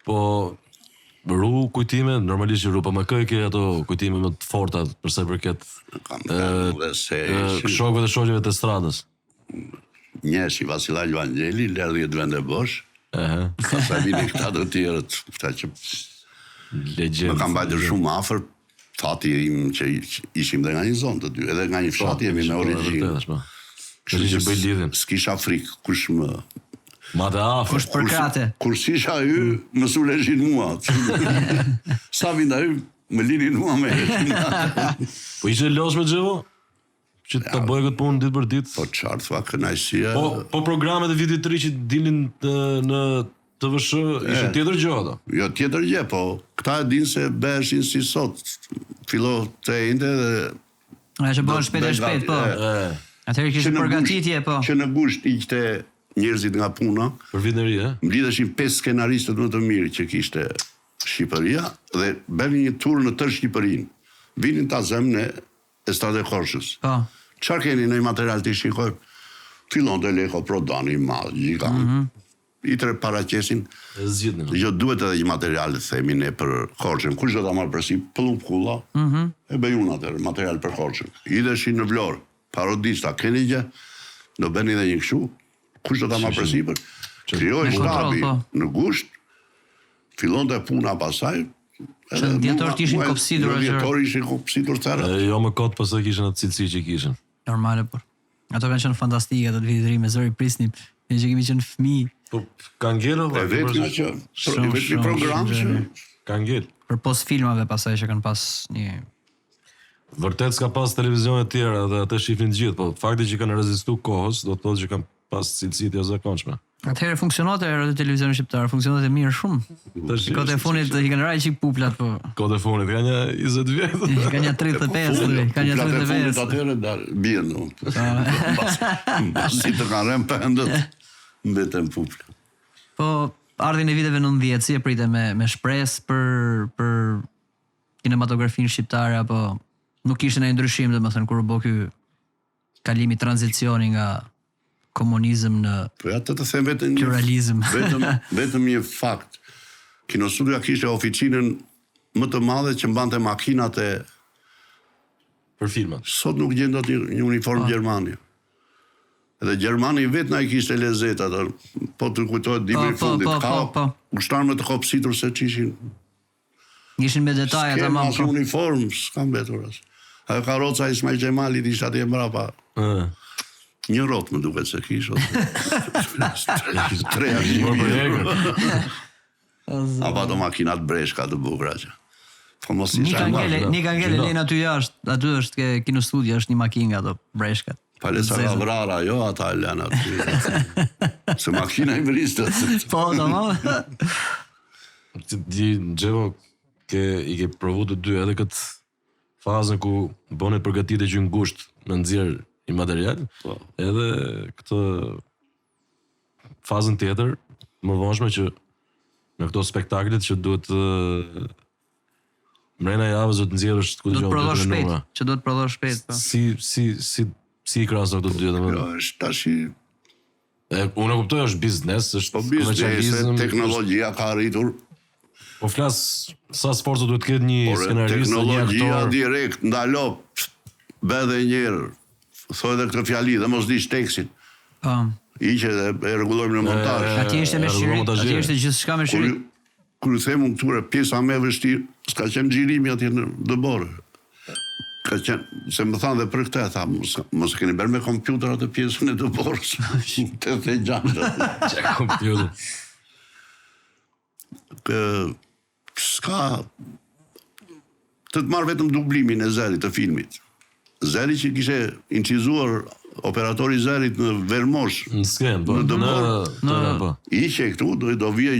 Po ru kujtime, normalisht që ru, po më ke ato kujtime më të forta për sa i përket shokëve dhe shoqeve të stradës. Njeshi Vasilaj Vangeli, lerdhjet vende bosh. Pastaj vini këta të tjerët, këta që Legjend. më kam bajtur shumë afër, fati im që ishim dhe nga një zonë të dy, edhe nga një fshat jemi me origjinë. Kështu që bëj lidhjen. S'kisha frikë, kush më Ma të afër. Është për krate. kur s'isha hy, më suleshin mua. Sa vinda hy, më linin mua me heshin. Po ishte losh me Xhevo? Që ta bëjë këtë punë ditë për ditë? Po qartë, fa kënaqësia. Po programet e vitit të ri që dilin në TVSH ishte tjetër gjë ato. Jo tjetër gjë, po këta e dinë se beheshin si sot. Fillo të ende dhe Që bëhen shpejt, po. Atëherë kishte përgatitje, po. që në gusht ishte njerëzit nga puna, Për vitin e ri, mblidheshin 5 skenaristët më të mirë që kishte Shqipëria dhe bënin një tur në tërë Shqipërinë. Vinin ta zemën e Estradë Korçës. Po. Çfarë keni në material të shikoj? Fillon të Leko Prodani i madh, gjigant. I tre paraqesin. zgjidhnin. Jo duhet edhe një material të themi ne për Korçën. Kush do ta marr përsi plumb kulla? E bëj unë atë material për Korçën. Idheshin në Vlorë, parodista, keni gjë? Do bëni edhe një kështu. Kush do ta marr përsipër? Krijoi Me kontroll, shtabi po. në gusht. Fillonte puna pasaj. Që djetorët ishin kopsitur, Djetorët ishin kopsitur tërë. Jo më kot pas e kishin atë cilësi që kishin. Normale, por. Ato kanë qenë fantastike ato vitet e ri me zëri prisnim. Ne që kemi qenë fëmijë. Po kanë ngel E vetëm që vetëm program që kanë ngel. Për post filmave pasaj që kanë pas një Vërtet s'ka pas televizione të tjera dhe atë shifnin të gjithë, po fakti që kanë rezistuar kohës do të thotë që kanë pas cilësi të jashtëzakonshme. Atëherë funksiononte era të televizionit shqiptar, funksiononte mirë shumë. Kohët e funit i kanë rajë çik puplat, po. Kohët e funit ka një 20 vjet. Ka një 35, ka një 35. Atëherë bien no. Pasi të kanë rënë pendët mbeten pupla. Po ardhin e viteve 90 si e prite me shpresë për kinematografinë shqiptare apo nuk kishte ndonjë ndryshim domethënë kur u bë ky kalimi tranzicioni nga komunizëm në Po atë të them vetëm pluralizëm. vetëm një fakt. Kinostudia kishte oficinën më të madhe që mbante makinat e Për filmat. sot nuk gjen dot një uniform gjermani. Edhe Gjermani vetë na i kishte lezet atë. Po të kujtohet dimri i fundit. Ka ushtarë më të kopsitur se ç'ishin. Ishin me detaje tamam. As uniform s'ka mbetur as. Ajo karroca Ismail Xhemalit ishte atje mbrapa. Një rrot më duket se kishte. Tre apo ato makinat breshka të bukura që. Po mos i Një kangele lejnë aty jashtë, aty është ke kinostudio, është një makinë nga ato breshkat. Palesa Lavrara, jo ata e lënë aty. Se makina i vriste. Po, tamam. Xhevo i ke provu të dy edhe këtë fazën ku bonet përgatitje që në gusht në nxjerr i material, edhe këtë fazën tjetër më vonshme që në këto spektaklet që duhet mrena javës do të nxjerrësh ku do të prodhosh shpejt, që do të prodhosh shpejt, po. Si i krahason këto dy domethënë. Jo, është tash unë e kuptoj, është biznes, është komercializëm, teknologjia ka arritur. Po flas sa sforco duhet të ketë një skenarist, një aktor. Teknologjia direkt ndalo bë dhe një herë. Thoj edhe këtë fjali dhe mos dish tekstin. Po. Iqe dhe e rregullojmë në montazh. Atje ishte me shiri, atje ishte gjithçka me shiri. Kur them unë këtyre pjesa më e vështirë, s'ka qenë xhirimi atje në dëborë. Ka qenë, se më thanë dhe për këtë, tha, mos keni bërë me kompjuter atë pjesën e dëborës. 86. Çe kompjuter. S'ka të marrë vetëm dublimin e Zerit të filmit. Zeri që kishe incizuar operatori Zerit në Vermosh. Në skenë, po. Në dëborë. Po. Iqe këtu, do vije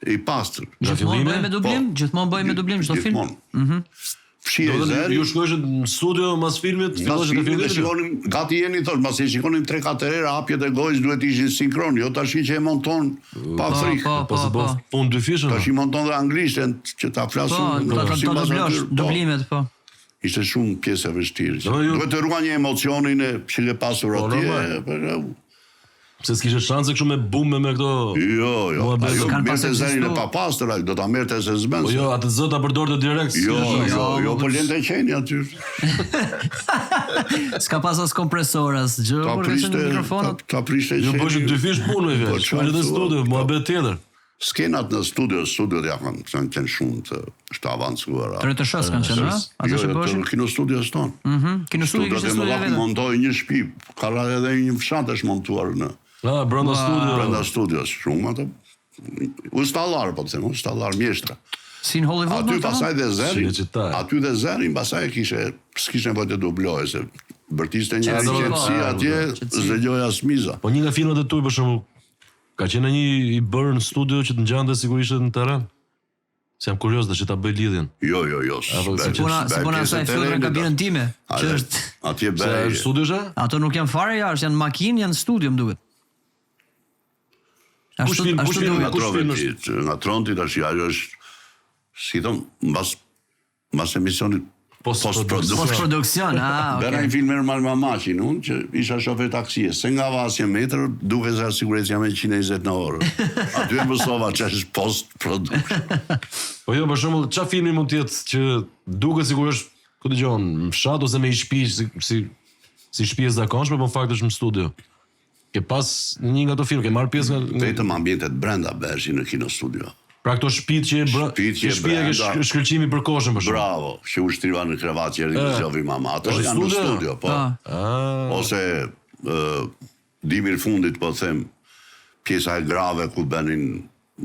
i pastër. Gjithmonë bëj me dublim, gjithmonë bëj me dublim çdo film. Fshije Zeri. Ju shkojsh në studio mas filmit, fillosh të filmit. Shikonim, gati jeni thosh, masi shikonim 3-4 herë hapjet e gojës duhet ishin sinkron, jo tash që e monton pa frikë. Po se bëf punë dy fishën. Tash i monton dhe anglishtën që ta flasun. Dublimet, po. Ishte shumë pjesë e vështirë. Duhet të ruaj një emocionin e që ke pasur atje. Pse s'kishe shanse kështu me bume me këto... Jo. Ajo merrte Zerin e papastër, do ta merrte se s'bën. Po jo, atë zot ta përdorte direkt. Jo, po lente qeni aty. S'ka pas as kompresor as gjë, por vetëm mikrofonat. Ta prishte qeni. Jo, bësh dy fish punë me vetë. Shkoj në studio, muhabet tjetër. Skenat në studiot ja kanë qenë shumë të avancuara. Tretëshës kanë qenë, a? Ato që bëshin? Kinostudios tonë. Kinostudio kishte studio vetë. Montoj një shtëpi, ka edhe një fshat është montuar në brenda studios, shumë ato. Ustallar, po të them, ustallar mjeshtra. Si në Hollywood. Aty pasaj dhe Zeri, pasaj s'kishte nevojë të dubloje, se bërtiste një qetësi atje, zgjoja smiza. Po një nga filmat e tuaj për shembull, ka qenë një i bërë në studio që të ngjante sigurisht në terren. Se jam kurioz që ta bëj lidhjen. Jo. Se puna asaj filmën në kabinën time. Që është... Atje bëj... Studio shë? Ato nuk janë fare jashtë, janë makinë, janë studio, më duket. Kush film është? Nga Tronti, tash ajo është, si thon, mbas emisionit post-produksion. Bëra një film normal me Maqin, unë që isha shofer taksie, se nga vasje metër, duke se sigurisht jam me 120 në orë. Aty e mësova që është post-production. Po jo, për shembull, çfarë filmi mund të jetë që duket sigurisht, ku dëgjon, në fshat ose me një shtëpi si shtëpi e zakonshme, por në fakt është në studio. Ke pas një nga ato filma, ke marrë pjesë nga vetëm ambientet brenda bëheshin në kinostudio. Pra këto shtëpitë që shtëpia ke shkëlqimi për koshën për shkak. Bravo, që u shtriva në krevat që erdhi zgjovi mama. Ato janë në studio, po. Ose dimir fundit, po them, pjesa e grave ku bënin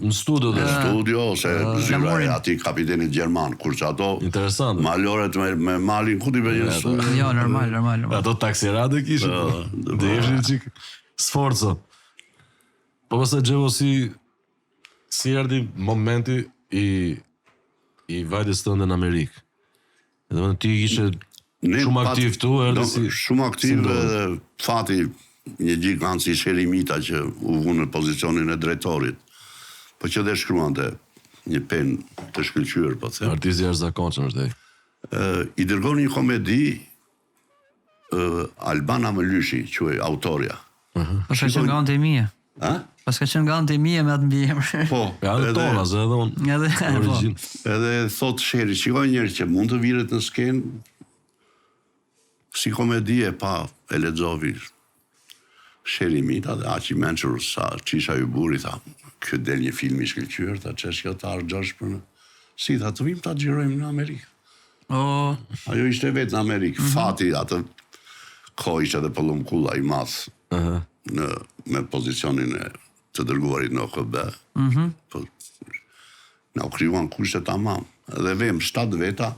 në studio ose zyra e atij kapitenit gjerman, kurse ato interesante. Maloret me malin ku ti bëjnë studio. Jo, normal. Ato taksirade kishin. Dhe ishin çik sforco. Po pastaj gjëvo si erdhi momenti i vajtës tënde në Amerikë. Edhe ti ishe shumë aktiv tu, erdhi si... Shumë aktiv dhe fati një gjigant si Sherimita që u vunë në pozicionin e drejtorit. Po që dhe shkruante një pen të shkëlqyer, po them. Artisti jashtëzakonshëm është ai. I dërgon një komedi Albana Mëlyshi, quhej autorja. Po ka qenë nga ante mia. Pas ka qenë nga ante mia me atë mbiemër. Po, edhe tona, se edhe unë. Edhe thot Sheri, shikoj njerë që mund të viret në skenë si komedi e pa e lexovi Sherimita dhe aq i mençur sa çisha ju buri tha. Ky del një film i shkëlqyer, tha ç'është kjo të argjosh për në... Si, tha, të vim ta xhirojmë në Amerikë. Ajo ishte vetë në Amerikë. Fati atë kohë ishte edhe pëllumkulla i madh me pozicionin e të dërguarit në OKB. Na u krijuan kushte tamam. Dhe vem 7 veta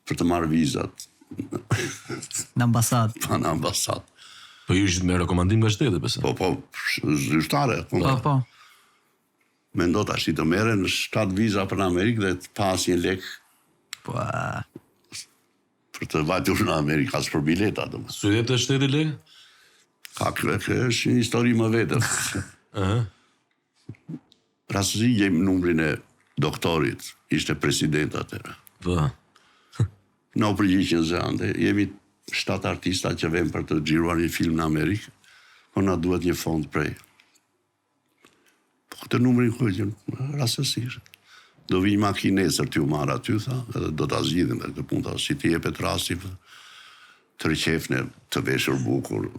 për të marrë vizat. Në ambasadë. Pa në ambasadë. Po ju ishte me rekomandim nga shteti, besoj. Po, zyrtare. Po. Mendo tash të merren 7 viza për në Amerikë dhe të pas një lek. Po. Për të vajtur në Amerikë, as për bileta. Su jete shteti lek? Ka kjo është një histori më vetëm. Rastësi jem numrin e doktorit, ishte president atëra. Po. Na u përgjigjen zëande, jemi 7 artista që vem për të xhiruar një film në Amerikë, po na duhet një fond prej. Po këtë numrin kujtën, rastësisht. Do vi makinesër t'ju marrë aty, tha, edhe do t'a zgjidhim dhe këtë punë, si t'i jepet rasti. tërqefne të veshur bukur,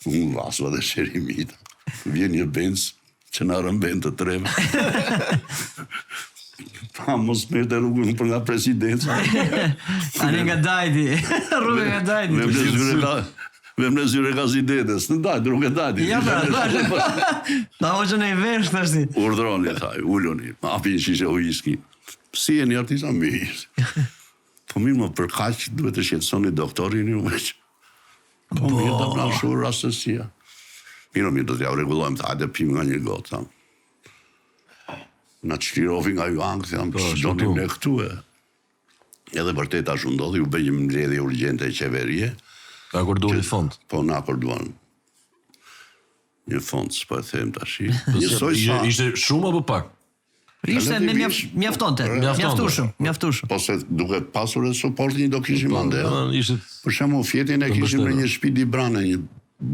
unë vasva dhe sherimita. Vjen një benz që na rëmben të treve. Pa mos me të rrugën për nga presidenca. Ani nga dajti, rrugë nga dajti. Vem në zyre gazidetes, në dajtë, rrugë dajti. Ja pra, ta hoqën e i vesh, thashti. Urdroni, thaj, ulloni, apin shishe uiski. Si e një artisa mirë. Po mirë më për kaq duhet të shqetësoni doktorin ju veç. Po mirë të prashur rastësia. Mirë do t'ja regulojmë të hajde pim nga një gotë, thamë. Na çlirovi nga ju angë, thamë, shdonim ne këtu e. Edhe vërtet ashtu ndodhi, u bëjmë mbledhje urgjente e qeverie. Akorduan një fond. Po na akorduan një fond, s'po e them tash. Ishte shumë apo pak? Ishte me mjaftonte, mjaftueshëm. Po se duke pasur edhe suportin do kishim ande. Për shembull fjetin e kishim në një shtëpi Librane, një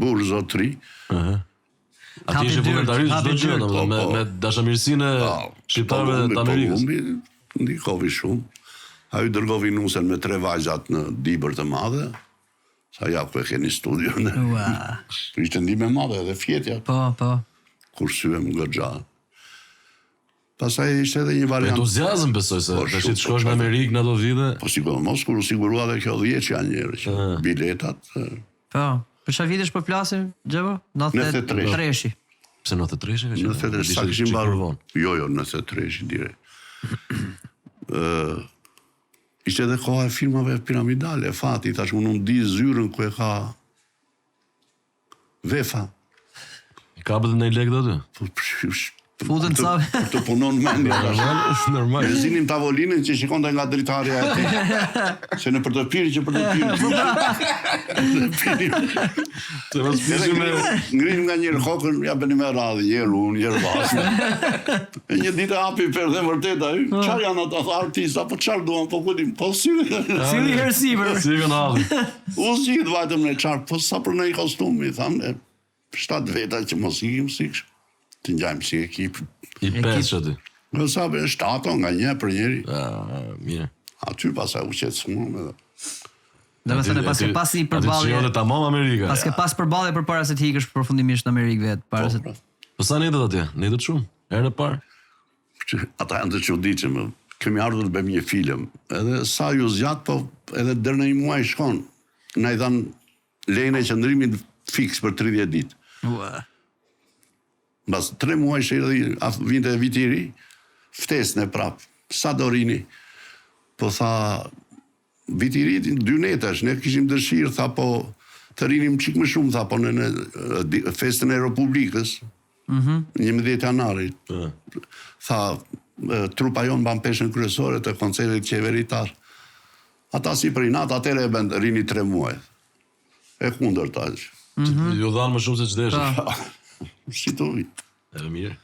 burr zotëri. Ati ishte vullnetarisht çdo gjë, me dashamirësinë e shqiptarëve të Amerikës. Ndikovi shumë. Ai dërgovi nusen me 3 vajzat në Dibër të Madhe. Sa ja ku e keni studion. Ishte ndihmë e madhe edhe fjetja. Po. Kur syem goxha. Pastaj ishte edhe një variant. Entuziazëm besoj se tash të shkosh në Amerikë në ato vite. Po sigurisht, kur u sigurua dhe kjo 10 janë njerëz që biletat. Po. Për çfarë vitesh po flasim, Xhebo? 93. Pse 93? 93 sa kishim mbarur. Jo, 93 direkt. Ishte edhe koha e filmave piramidale, fati, tash unë di zyrën ku e ka Vefa. Ka bëtë në i lek dhe aty? Futën sa. Për të punon mendja. Normal. Ne zinim tavolinin që shikonte nga dritarja e tij. Se në për të pirë që për të pirë. Të mos pishim me ngrim nga njëri kokën, ja bëni me radhë, njëherë unë, njëherë vasë. E një ditë hapi për dhe vërtet ai. Çfarë janë ata artista, po çfarë duan, po ku di, po si. Cili herë sipër. si kanë ardhi. U zgjidh vajtëm në çfarë, po sa për në i kostumi, thamë, 7 veta që mos ikim siksh. Të njajmë si ekip. I 5 që aty. Në sa për 7 nga një për njeri. Mirë. Aty pasaj u qëtë smunë. Dhe me thënë pas ke pas një përballje. Aty që jone tamam Amerika. Pas ke pas përballje për para se të ikësh përfundimisht në Amerikë vetë. Para se... Po sa netët atje? Netët shumë? Herë në parë? Ata janë të çuditshëm. Kemi ardhur të bëjmë një film. Edhe sa ju zgjat, po edhe deri në një muaj shkon. Na i dhanë lejnë e qëndrimit fiks për 30 ditë. Bas 3 muaj vinte e viti i ri, ftesën e prap. Sa do rini? Po tha, viti i ri 2 netash, ne kishim dëshirë, tha po të rinim çik më shumë, tha po në festën e Republikës, 11 janarit. Tha, trupa jonë ban peshën kryesore të konselit qeveritar. Ata si për inat, atëre e bënd rini 3 muaj. E kundër tash. Ju dhanë më shumë se ç'deshë. Si të ujtë. Edhe mirë.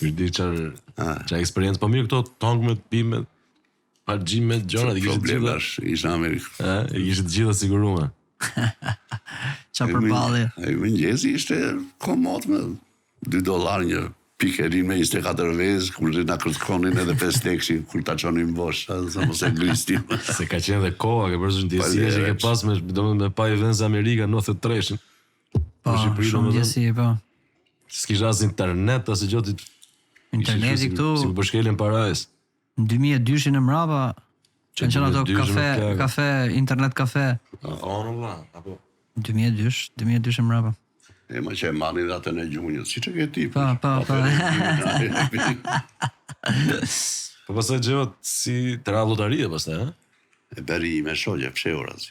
Mirë di çfarë eksperiencë, po mirë këto tongë pime, pargjime, gjona, i kishte gjitha. Ishte Amerikë. I kishte gjitha siguruar. Qa përballje. Ai mëngjesi ishte komod me $2 një pikerin me 24 vezë, kur na kërkonin edhe 5 tekshi, kur ta çonin bosh, sa mos e gristim. Se ka qenë dhe koha, ke përshë ndjesia që ke pas me pa i vënë Amerika 93-shin. Po, shumë ndjesi, po. S'kisha as internet, as e gjotë... Interneti këtu... Si më përshkelin parajs. Në 2002 në mrapa, që në qenë ato kafe, internet kafe. Onë, vla, apo... 2002 në mrapa. E ma që e manin dhe atë në gjunjët, si që ke ti? Pa. Po pasaj gjevët si të ra lotarie, pasaj, ha? E beri me sholje, fsheur azi.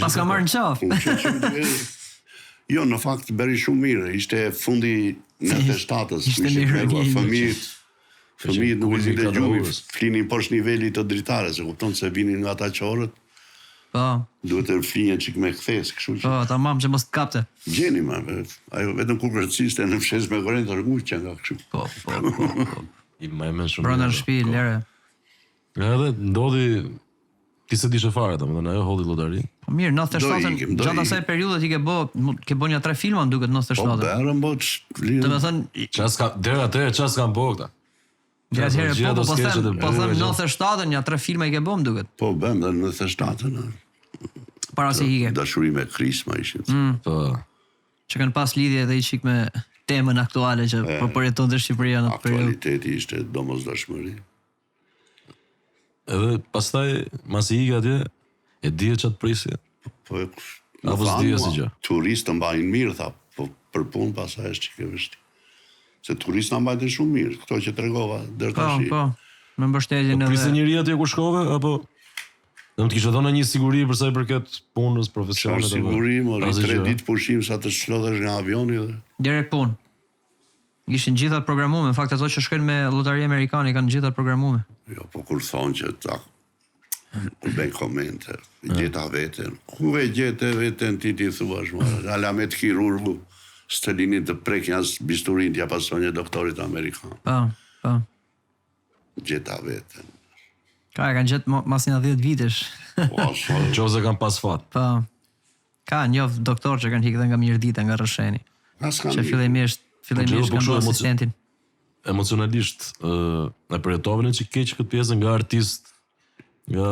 Pas ka marrë në qafë. Jo, në fakt beri shumë mirë, ishte fundi në të shtatës, ishte mirë fëmijët nuk i të gjuhi, flinin poshtë nivelit të dritare, se kupton se vinin nga ata qorët, duhet të flinjen qik me këthes, kështu që... Po, tamam që mos të kapte. Gjeni, ma, ajo vetëm kur kërciste në fshes me korrent të rëguj që nga kështu. Po. I ma e men shumë... Brënda në shpi, lere. Edhe, ndodhi... Ti se dishe fare, ajo hodhi lotari. Po mirë, 97-ën, gjatë asaj periudhët i ke bo një 3 filma në duket 97-ën. Po, berën bo që... Të me thënë... Dere atëre, qas kam bo këta? Dere atëre, po thëmë 97-ën, një 3 filma i ke bo më duket. Po, bëm dhe 97-ën. Para se hike. Dashuri me Krisma ishin. Po. Që kanë pas lidhje edhe i qik me temën aktuale që përjeton të Shqipëria në periudhë. Aktualiteti ishte domosdoshmëri. Edhe pastaj, mas i hike atje, e dije që të prisje. Po, Apo s'dije si gjë. Turistë mbajnë mirë, tha, po për punë pasaj është që ke vështi. Se turistë në mbajnë shumë mirë, këto që tregova deri tash. Po, me mbështetjen edhe. Prisje njëri atje ku shkove, apo do të kishe dhënë një siguri për sa i përket punës profesionale. Çfarë siguri, mori 3 ditë pushim sa të shlodhesh nga avioni dhe Direkt punë. Ishin gjithat programuar, në fakt ato që shkojnë me llotari amerikane kanë gjithat programuar. jo, po kur thonë që ta kur bëjnë komente, gjeta veten. Ku e gjete veten ti thuash mua, alamet kirurgu, Stalini të prek as bisturin t'ja pason një doktorit amerikan. Po. Gjeta veten. Ka kanë gjetë mas një 10 vitesh. Po, Qose kanë pas fat. Po. Ka njoft doktor që kanë hikë dhe nga Mirdita, nga Rrësheni. as kanë. Që fillimisht kanë bërë asistentin. Emocionalisht e përjetovën që keq këtë pjesën nga artist, nga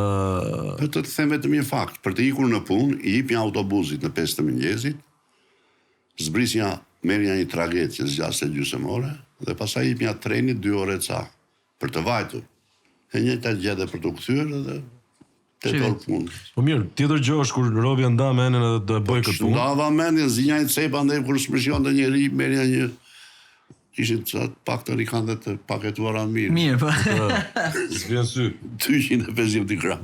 Për të them vetëm një fakt, për të ikur në punë, i jip një autobusit në 5 të mëngjesit, zbrisja merrja një traget që zgjaste gjysmore dhe pastaj jip një trenit 2 orë ca për të vajtur. E njëjta gjë edhe për të kthyer edhe 8 orë punë. Po mirë, tjetër gjë është kur robi nda mendjen edhe do e bëj këtë punë. Ndava mendjen, zinja një cep andaj kur smëshionte njëri, merrja një ishin pak të rikande të paketuara mirë. Mirë, po. S'vjen sy. 250 gram.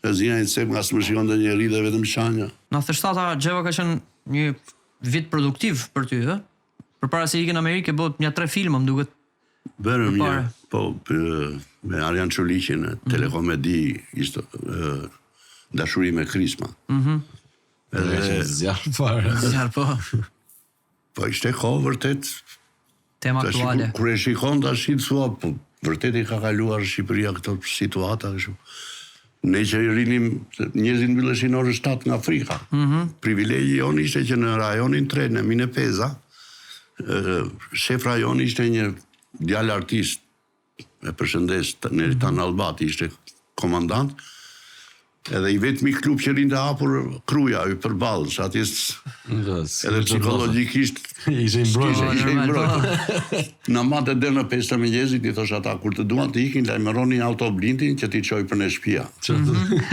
E zinja një cep nga smëshionte njëri dhe vetëm shanja. Në 97-a Gjeva ka qenë një vit produktiv për ty, ë? Përpara se ikën në Amerikë e bot një 3 filma, më duket. Bërëm një, Përpara. po, me Arjan Çoliqin, telekomedi, ishte dashuri me Krisma. Edhe zjarr fare. Zjarë, po. Po ishte kohë vërtet, Tema aktuale. kur e shikon tash i thua, po vërtet i ka kaluar Shqipëria këto situata kështu. Ne që i rinim, njerëzit mbylleshin orën 7 nga Afrika. Privilegji jonë ishte që në rajonin 3, në Minepeza, shef rajoni ishte një djalë artist, e përshëndes Neritan Albati, ishte komandant, edhe i vetmi klub që rinte hapur Kruja, i përballë, sa atje edhe psikologjikisht Ishe i mbrojtur. Në matë dhe në 5 të mëngjesit, i thosh ata, kur të duan të ikin, lajmëroni autoblintin që ti qoj për në shtëpia.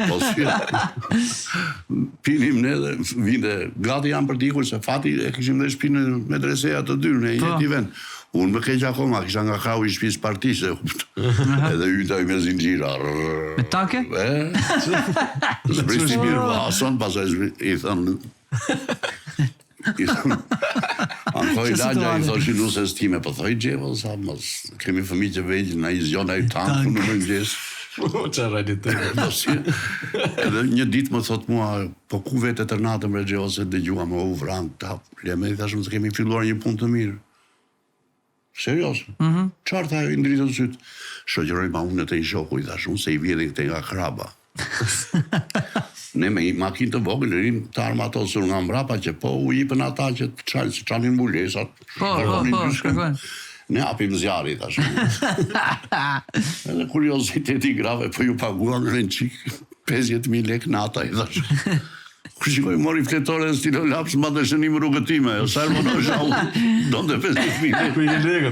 Po sfira. Pinim ne dhe vinte, gati jam për t'ikur, se fati e kishim dhe shtëpinë në medreseja të dyrë, në jeti vend. Unë më keq akoma, kisha nga krau i shtëpisë partisë, edhe ytaj me zinxhira. Me tanke? Zbristi mirë vason, pasaj i thënë, Ankoj lagja i thoshin nusës time, po thoj Gjevo, sa mos kemi fëmijë që vegjë, na i zgjona i tankë në mëngjes. Qa realitet. Edhe një ditë më thot mua, po ku vete të natën bre Gjevo, se dëgjua më u vrang, ta, leme i thashmë se kemi filluar një punë të mirë. Serios? Qarë tha i ndritën sytë? Shoqëroj ma unë të i shoku, i thashmë, se i vjedhin këte nga kraba. Ne me i makinë të vogël rim të armatosur nga mbrapa që po u jipën ata që çanin mbulesat. Po, shkërkojnë. Ne hapim zjarri tash. Edhe kurioziteti grave, po ju paguan në çik 50.000 lekë nata i thash. Kur shikoj mori fletore në stilo laps, ma të shënim rrugët time, o sa më në shau, donte 50.000 lekë.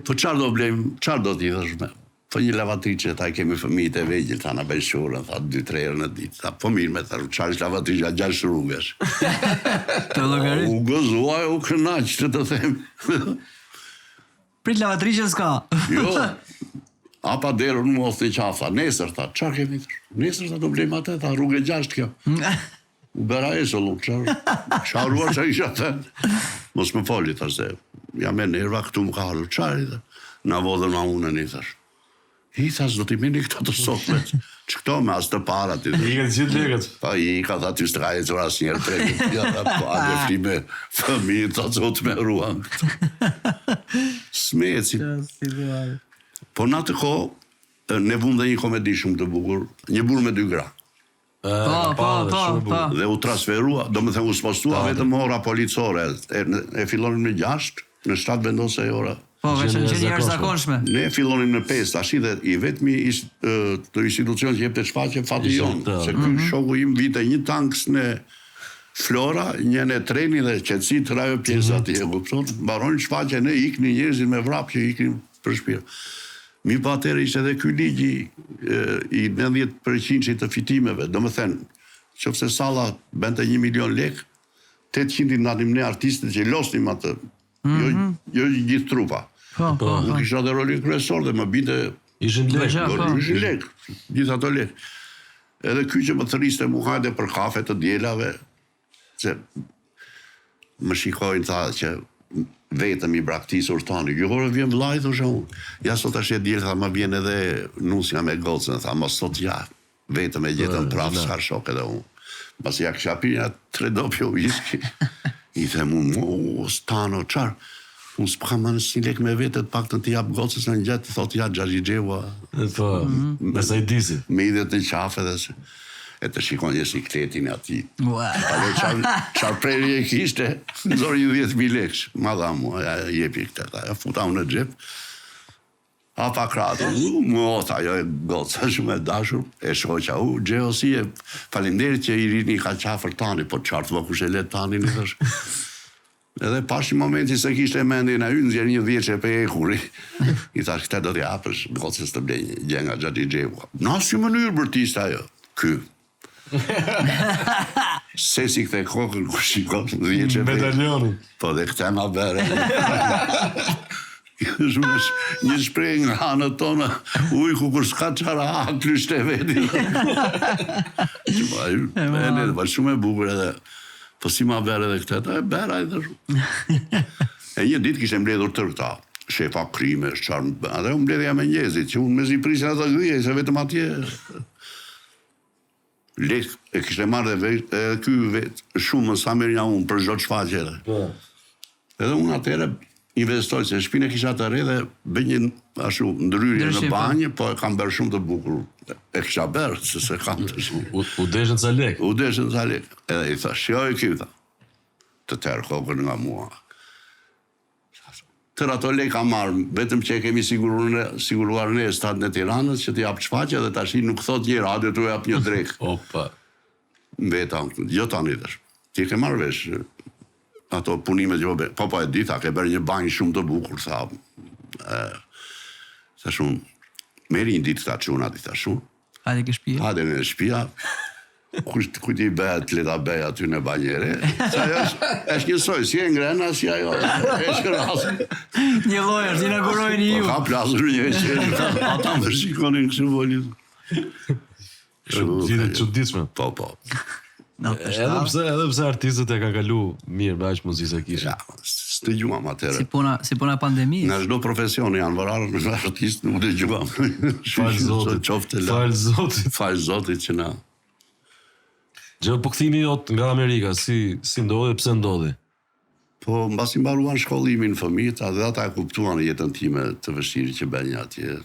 Po qarë do blejmë, qarë do t'i thash me? Po një lavatrice, ta kemi fëmijët e vegjël, ta na bëj shurën, tha 2-3 herë në ditë. Tha, po mirë me tha, qarë është lavatrice, 6 rrugësh. Të llogarit. U gëzuaj, u kënaq, të them. Prit lavatrice s'ka. Jo, apa derën më mos të qafa, nesër, tha, qarë kemi tërë? Nesër, tha, do blejmë atë, tha, rrugë 6 kjo. U bera e së lukë, qaruar që isha të. Mos më foli, tha, se jam e nerva, këtu më ka halu, qarë, na vodhen ma unën, i thash. I thash, do t'i meni këto të sotmet, që këto me as të parat. I këtë gjithë lekët. Pa i ka tha ty straje që ras njerë trejnë. Ja, po ande fli me fëmijë, ta zot me ruan. Smeci. Po në atë ko, ne vum dhe një komedi shumë të bukur, Një burr me 2 gra. Po. Dhe u transferua, do më thënë u spostua vetëm ora policore, e fillonin në 6, në 7 vendose e ora Po, veç në gjendje jashtëzakonshme. Ne fillonim në 5, tash dhe i vetmi të institucion që jepte shfaqje fati jonë. Se ky shoku im vite një tanks në Flora, një në treni dhe qetësi të rajo pjesë atje, kupton? Mbaron shfaqje ne ikni njerëzit me vrap që iknin për shtëpi. Mi pa atëherë ishte edhe ky ligji i 90% të fitimeve, domethënë, nëse salla bente 1 milion lek, 800 ndanim ne artistët që losnim atë. Jo gjithë trupa. Nuk ishte atë rolin kryesor dhe më binte ishin lek. Ishin lek, gjithë ato lek. Edhe ky që më thëriste mu hajde për kafe të djelave, se më shikojnë tha që vetëm i braktisur tani. Jo, vjen vllai thosha unë. Ja sot tash e diel tha më vjen edhe nusja me gocën, tha mos sot ja. Vetëm e gjetëm prapë sa shok edhe unë. Pasi ja kisha pirë 3 dopje whisky. I them unë, stano, qarë? Unë s'pka më në 100 lek me vete të pak të jap gocës në gjatë, thot ja Xhaxhixheua. Po, me sa i disi. Me idhet në qafe dhe se. E të shikon një sikletin ati. Qarë prerje e kishte, nëzori 10.000 lekë. Ma dha mu, jepi këte, futa unë në gjep. A pa kratë, më ota, jo e goca shumë e dashur, e shoqa, Gjeo si e falinderit që i rini ka qafër tani, po qartë vë kush e let tani një thash. Edhe pash një momenti se kishte mendin a ynë, zjerë një dhjeqe për e kuri. I thash, këte do t'ja apësh, gocës të blenjë, gjenga Xhaxhixheua. Në asë mënyrë bërtista jo, ky. Se si këte kokën ku shikon dhjeqe për e. Medaljonin. Po dhe këte ma bere. Një shprej nga hanët tona, uj ku kur s'ka qara ha, klysht e veti. Shumë e bukur edhe, po si ma bere edhe këte, e bera edhe shumë. E një dit kishte mbledhur tërë këta, shefa krime, qarë, edhe unë mbledhja me njezit, që unë me zi prisin atë gëje, se vetëm atje. Lek, e kishte marrë dhe ky vetë, shumë sa merja unë për zhot shfaqe edhe. Edhe unë atëre, investoj, se shpinë e kisha të re dhe bëj një ashtu ndryrje në banjë, po e kam bërë shumë të bukur. E kisha bërë, se kam të shumë. U deshën ca lek. U deshën ca lek. Edhe i thash, jo e kyta. Të terë kokën nga mua. Tërë ato lek kam marrë, vetëm që e kemi siguruar ne statën e Tiranës, që t'i jap shfaqje dhe tash nuk thot një radio t'u jap një drek. Opa. Mbeta, jo tani tash. Ti ke marrë vesh ato punime që po e di, tha, ke bërë një banjë shumë të bukur, tha. Tha shumë, meri një ditë, tha quna, tha shumë. Hajde ke shtëpia. Hajde në shtëpia, ku ti bëhet leta bëj aty në banjere. Sa është njësoj, si e ngrena, si ajo, është rrasë. Një loj, është inaugurojnë ju. Ka plasur një që, ata më shikonin kështu volit. Gjithë çuditshme. Po. Edhe pse artistët e kanë kalu mirë me aq muzikë se kishin. Ja, s'të gjuam atëre. Si puna pandemijës. Nga çdo profesion janë vararë në artist, nuk të gjuam. Falë Zotit. Falë Zotit që na. Gjë, po kthimi jot nga Amerika, si ndodhi, pse ndodhi? Po, mbasi mbaruan shkollimin fëmijët, dhe ata e kuptuan jetën time të vështirë që bënja atje.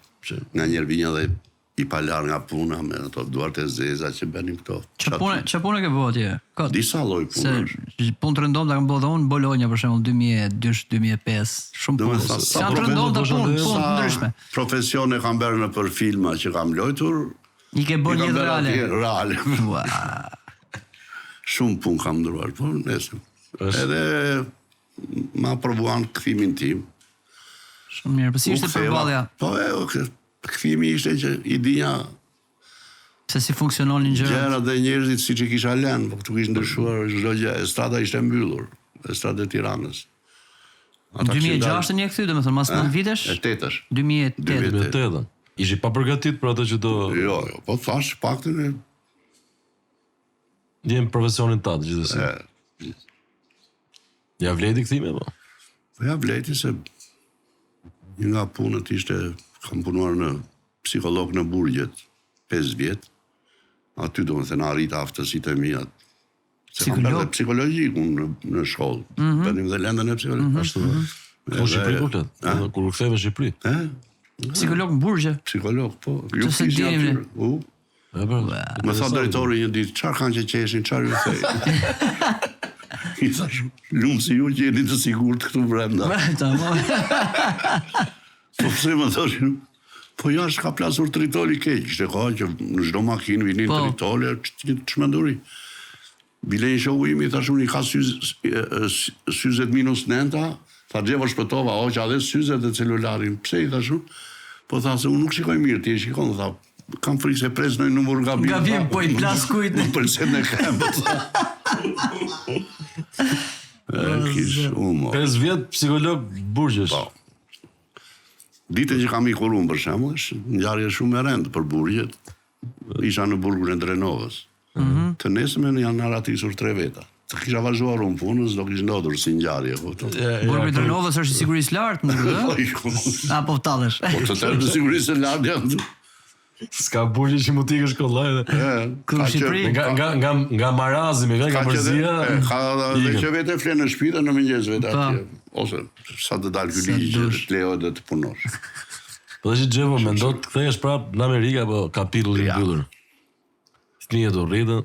Nga njerë vinja dhe i palar nga puna me ato duart e zeza që bënim këto. Që punë ke bëu atje? Disa lloj punash. Se punë të rëndomta kam bëu dhe unë Bologna për shembull 2002-2005. Shumë punë. Sa të rëndomta punë të ndryshme. Profesione kam bërë në për filma që kam lojtur. I ke bërë një reale. Reale. Shumë punë kam ndruar, po nesër. Edhe ma provuan kthimin tim. Shumë mirë, po si ishte përballja? Po, kthimi ishte që i dinja se si funksiononin gjërat dhe njerëzit siç i kisha lënë, po këtu kishte ndryshuar çdo gjë. Strada ishte mbyllur, strada e Tiranës. 2006 një kthy, domethënë mas 9 vitesh? 8-sh. 2008. Ishi pa përgatit për atë që do... Jo, po thash paktën e... Jem profesionin tatë, gjithësi. Ja vleti kthime, po? Po ja vleti se një nga punët ishte... Kam punuar në psikolog në Burgjet, 5 vjet. Aty do më thënë arrit aftësitë e mia. Se kam bërë psikologjik unë në shkollë. Bënim dhe lëndën e psikologjik. Ashtu. Po Shqipëri komplet. Kur u ktheve në Shqipëri. Psikolog në Burgje. Psikolog, po. Ju kishin aty. Më tha drejtori një ditë, çfarë kanë që qeshin, çfarë ju thej? I thash, lumë si ju që jeni të sigurt këtu brenda. Po pse më thoshin, po jashtë ka plasur tritoli keq, ishte ka që në çdo makinë vinin tritole, çmenduri. Bile i shoku imi, thash unë i ka syzet minus nenta, tha Gjevo shpëtova, oqa dhe syzet dhe celularin. Pse i thash unë? Po tha se unë nuk shikoj mirë, ti e shikon, tha, kam frikë se pres në numër gabim. Gabim, po i plas kujt. Në përse në kemë, kish humor. 5 vjet psikolog Burgjesh. Po. Dite që kam ikur unë për shembull, është ngjarje shumë e rëndë për Burgjet. Isha në burgun e Drenovës. Të nesërmen janë naratisur 3 veta. Të kisha vazhduar unë punës, do kishë ndodhur si ngjarje. Burgu i Drenovës është i sigurisë lartë, nuk ë? Apo tallesh. Po të tërë në sigurisë lartë janë. S'ka burgje që mu t'ikë shkollaj dhe. Këtu Shqipëri. Nga marazimi, nga përzia. Ka dhe që vete flenë në shtëpi dhe në mëngjes vete atje. Ose sa të dalë ky ligj që të lejohet dhe të punosh. Po dhe që Gjevo, me ndo të kthehesh prapë në Amerikë apo kapitulli i mbyllur. Fëmijët u rritën,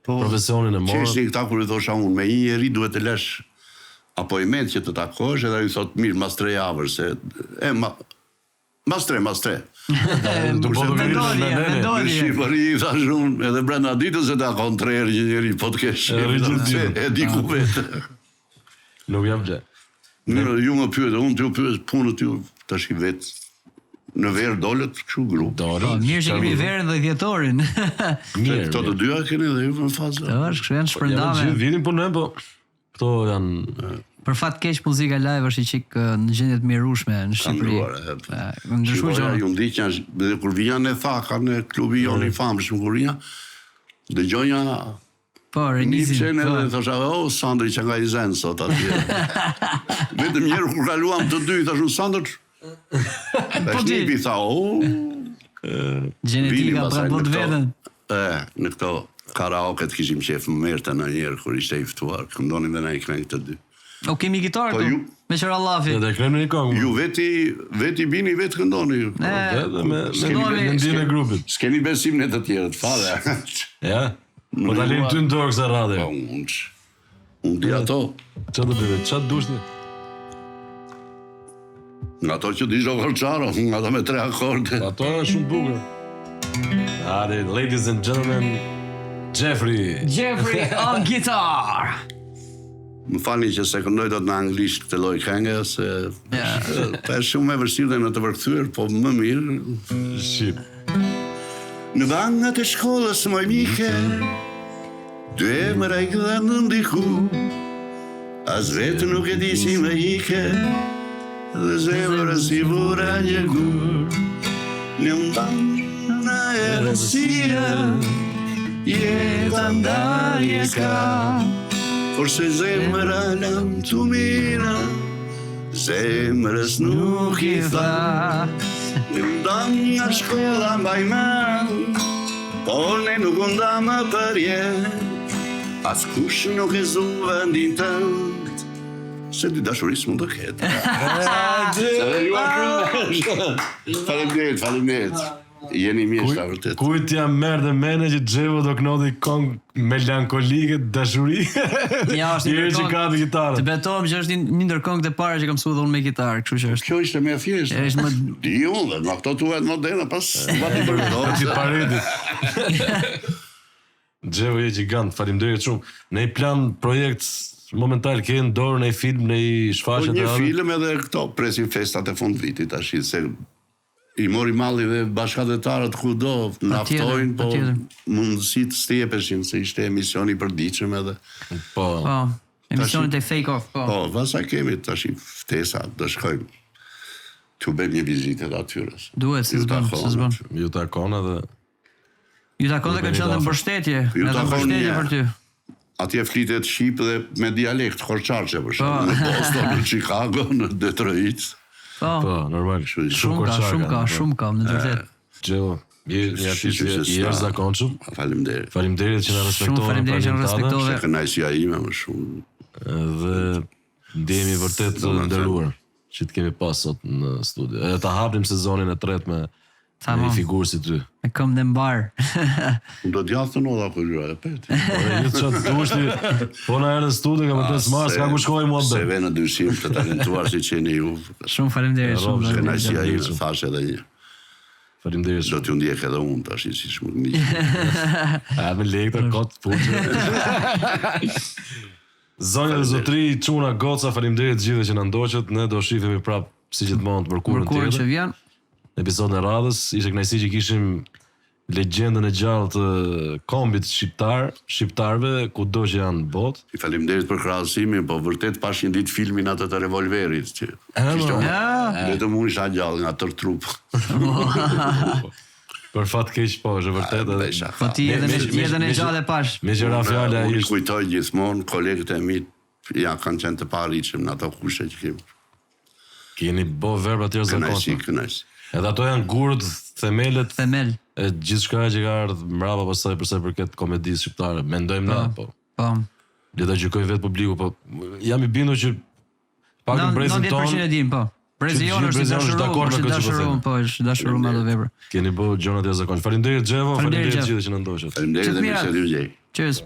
profesionin e morën. Qeshni këta kur i thosha unë, me një njeri duhet të lesh apojment që të takosh, edhe i thot mirë mas 3 javër, se mas 3. Në Shqipëri i thash unë, edhe brenda ditës e takon 3 herë që njeri po të kesh. E di ku vetë. Nuk jam gjë. Ju më pyet, unë t'ju pyet punët ju tash i vetë. Në verë dolet kështu grup. Mirë që kemi verën dhe dhjetorin. Mirë. Këto të dyja keni dhe ju në fazë. Të është, kështu janë shpërndame. Vitin punojmë, po këto janë... Për fat keq muzika live është i qik në gjendje të mirueshme në Shqipëri. Ndryshuar ju ndi që dhe kur vijan e thaka në klubi jonë i famshëm kur vijan, dëgjonja po Renizin. Një edhe thosha, Sandri që nga i zen sot atje. Vetëm njerë kur kaluam të dy, thashu Sandr, Bashnipi tha, genetika pra bot vetën. Në këto karaoket kishim qef më merte në njerë kur ishte i ftuar, këndonin dhe na i kënjë të dy. O kemi gitarë këtu, me qëra lafi. Dhe kremë një kongë. Ju veti bini, vetë këndoni. Me ndime grupit. S'keni besim në të tjerët, fare. Ja, po ta lejmë ty në dorë kësa rade. Unë di ato. Qa të bëve, qa të dushti? Nga to që di Zhokorçaro, nga to me 3 akorde. Ato e shumë bukur. Ade, ladies and gentlemen, Jeffrey on guitar. Më falni që se këndoj do të në anglisht këtë loj këngë, se pa e shumë e vërshirë dhe në të vërkthyer, po më mirë. Shqip. Në bangat e shkollës moj mike, 2 emra i këdha në ndiku, as vetë nuk e di si me ike, dhe zemrë si vura një gur. Në mbana e rësia, jeta ndarje ka, forse zemra lëm të mira, zemrës nuk i tha. Në ndam nga shkolla mbaj men, por ne nuk nda më përjet, as kush nuk e zu vendin tënd, se dy dashuris mund të ketë. Faleminderit. Jeni mjeshta vërtet. Kujt jam merë dhe mene që Gjevo do knodi kongë melankolike, dashuri? Ja, është një që ka të gitarë. Të betohem që është një ndër kongët e pare që kam mësuar dhe unë me gitarë, kështu që është. Kjo ishte me thjeshtë. Di unë dhe në këto tuhet moderne, pas bati përdojnë. Që paretit. Gjevo je gjigant, faleminderit shumë. Në i plan projekt momental ke në dorë, në i film, në i shfaqet e një film edhe këto presin festat e fund vitit, ashtë se i mori malli dhe bashkëdhetarët kudo naftojnë, po mundësit stjepeshin, se ishte emisioni për diqëm edhe. Po, emisionit e fake off, po. Po, vasa kemi tash i ftesa, do shkojmë të bëjmë një vizitet atyres. Duhet, se zbën. Ju takon edhe... Ju takon dhe kanë qënë dhe mbështetje, edhe mbështetje për ty. Atje flitet Shqip dhe me dialekt korçarçe për shumë, në Boston, në Chicago, në Detroit. Po, normal. Shumë ka, në dërtet. Gjevo, një artist i jashtëzakonshëm. Faleminderit. Faleminderit që na respektove. Shumë faleminderit që na respektove. Kënaqësia ime më shumë. Dhe ndjehemi vërtet nderuar që të kemi pas sot në studio. Edhe ta hapim sezonin e tretë me Një figurë si ty. Me këmbë në mbar. Unë do t'jathë të nodha kërgjua e peti. Një të qatë dushti, po në erë në studio, ka për të smarë, s'ka ku shkoj mua Se bërë. ve në dyshim të talentuar si qeni ju. Shumë faleminderit shumë. Kënaqësia ime, thash edhe një. Faleminderit Do shumë. t'ju ndjek edhe unë tash, si shmë një. A me lekë të kotë puqë. Zonja dhe zotri, çuna goca, faleminderit gjithë që na ndoqët, ne do shifemi prap si gjithmonë të mërkurën Mërkurën që tjetër. vjen. Në episodin e radhës, ishte kënaqësi që kishim legjendën e gjallë të kombit shqiptarëve kudo që janë në botë. I faleminderit për krahasimin, po vërtet pash një ditë filmin atë të revolverit që vetëm unë isha gjallë nga tërë trup. Për fat keq po, është vërtet edhe. Po ti jetën e gjallë e pash. Me gjëra fjala Unë i ishte. kujtoj gjithmonë kolegët e mi ja kanë qenë të paritshëm në ato kushe që kemi. Keni bo verba të tjerë zakonshme. Kënaqësi. Edhe ato janë gurët, themelet Themel. e gjithçka që ka ardhur mbrapa pastaj për sa i përket komedisë shqiptare. Mendojmë na, po. Po. Le ta gjykoj vetë publiku, po jam i bindur që pak në brezin 90% ton e dim, po. Brezi jonë është dakord me këtë që po dashurum, them. po, është dashurum me ato vepra. keni bo gjona të jashtëzakonshme. Faleminderit Xhevo, Faleminderit, faleminderit Xhevo. gjithë që na ndoqët. Faleminderit dhe Që të mirë se ju gjej. Cheers.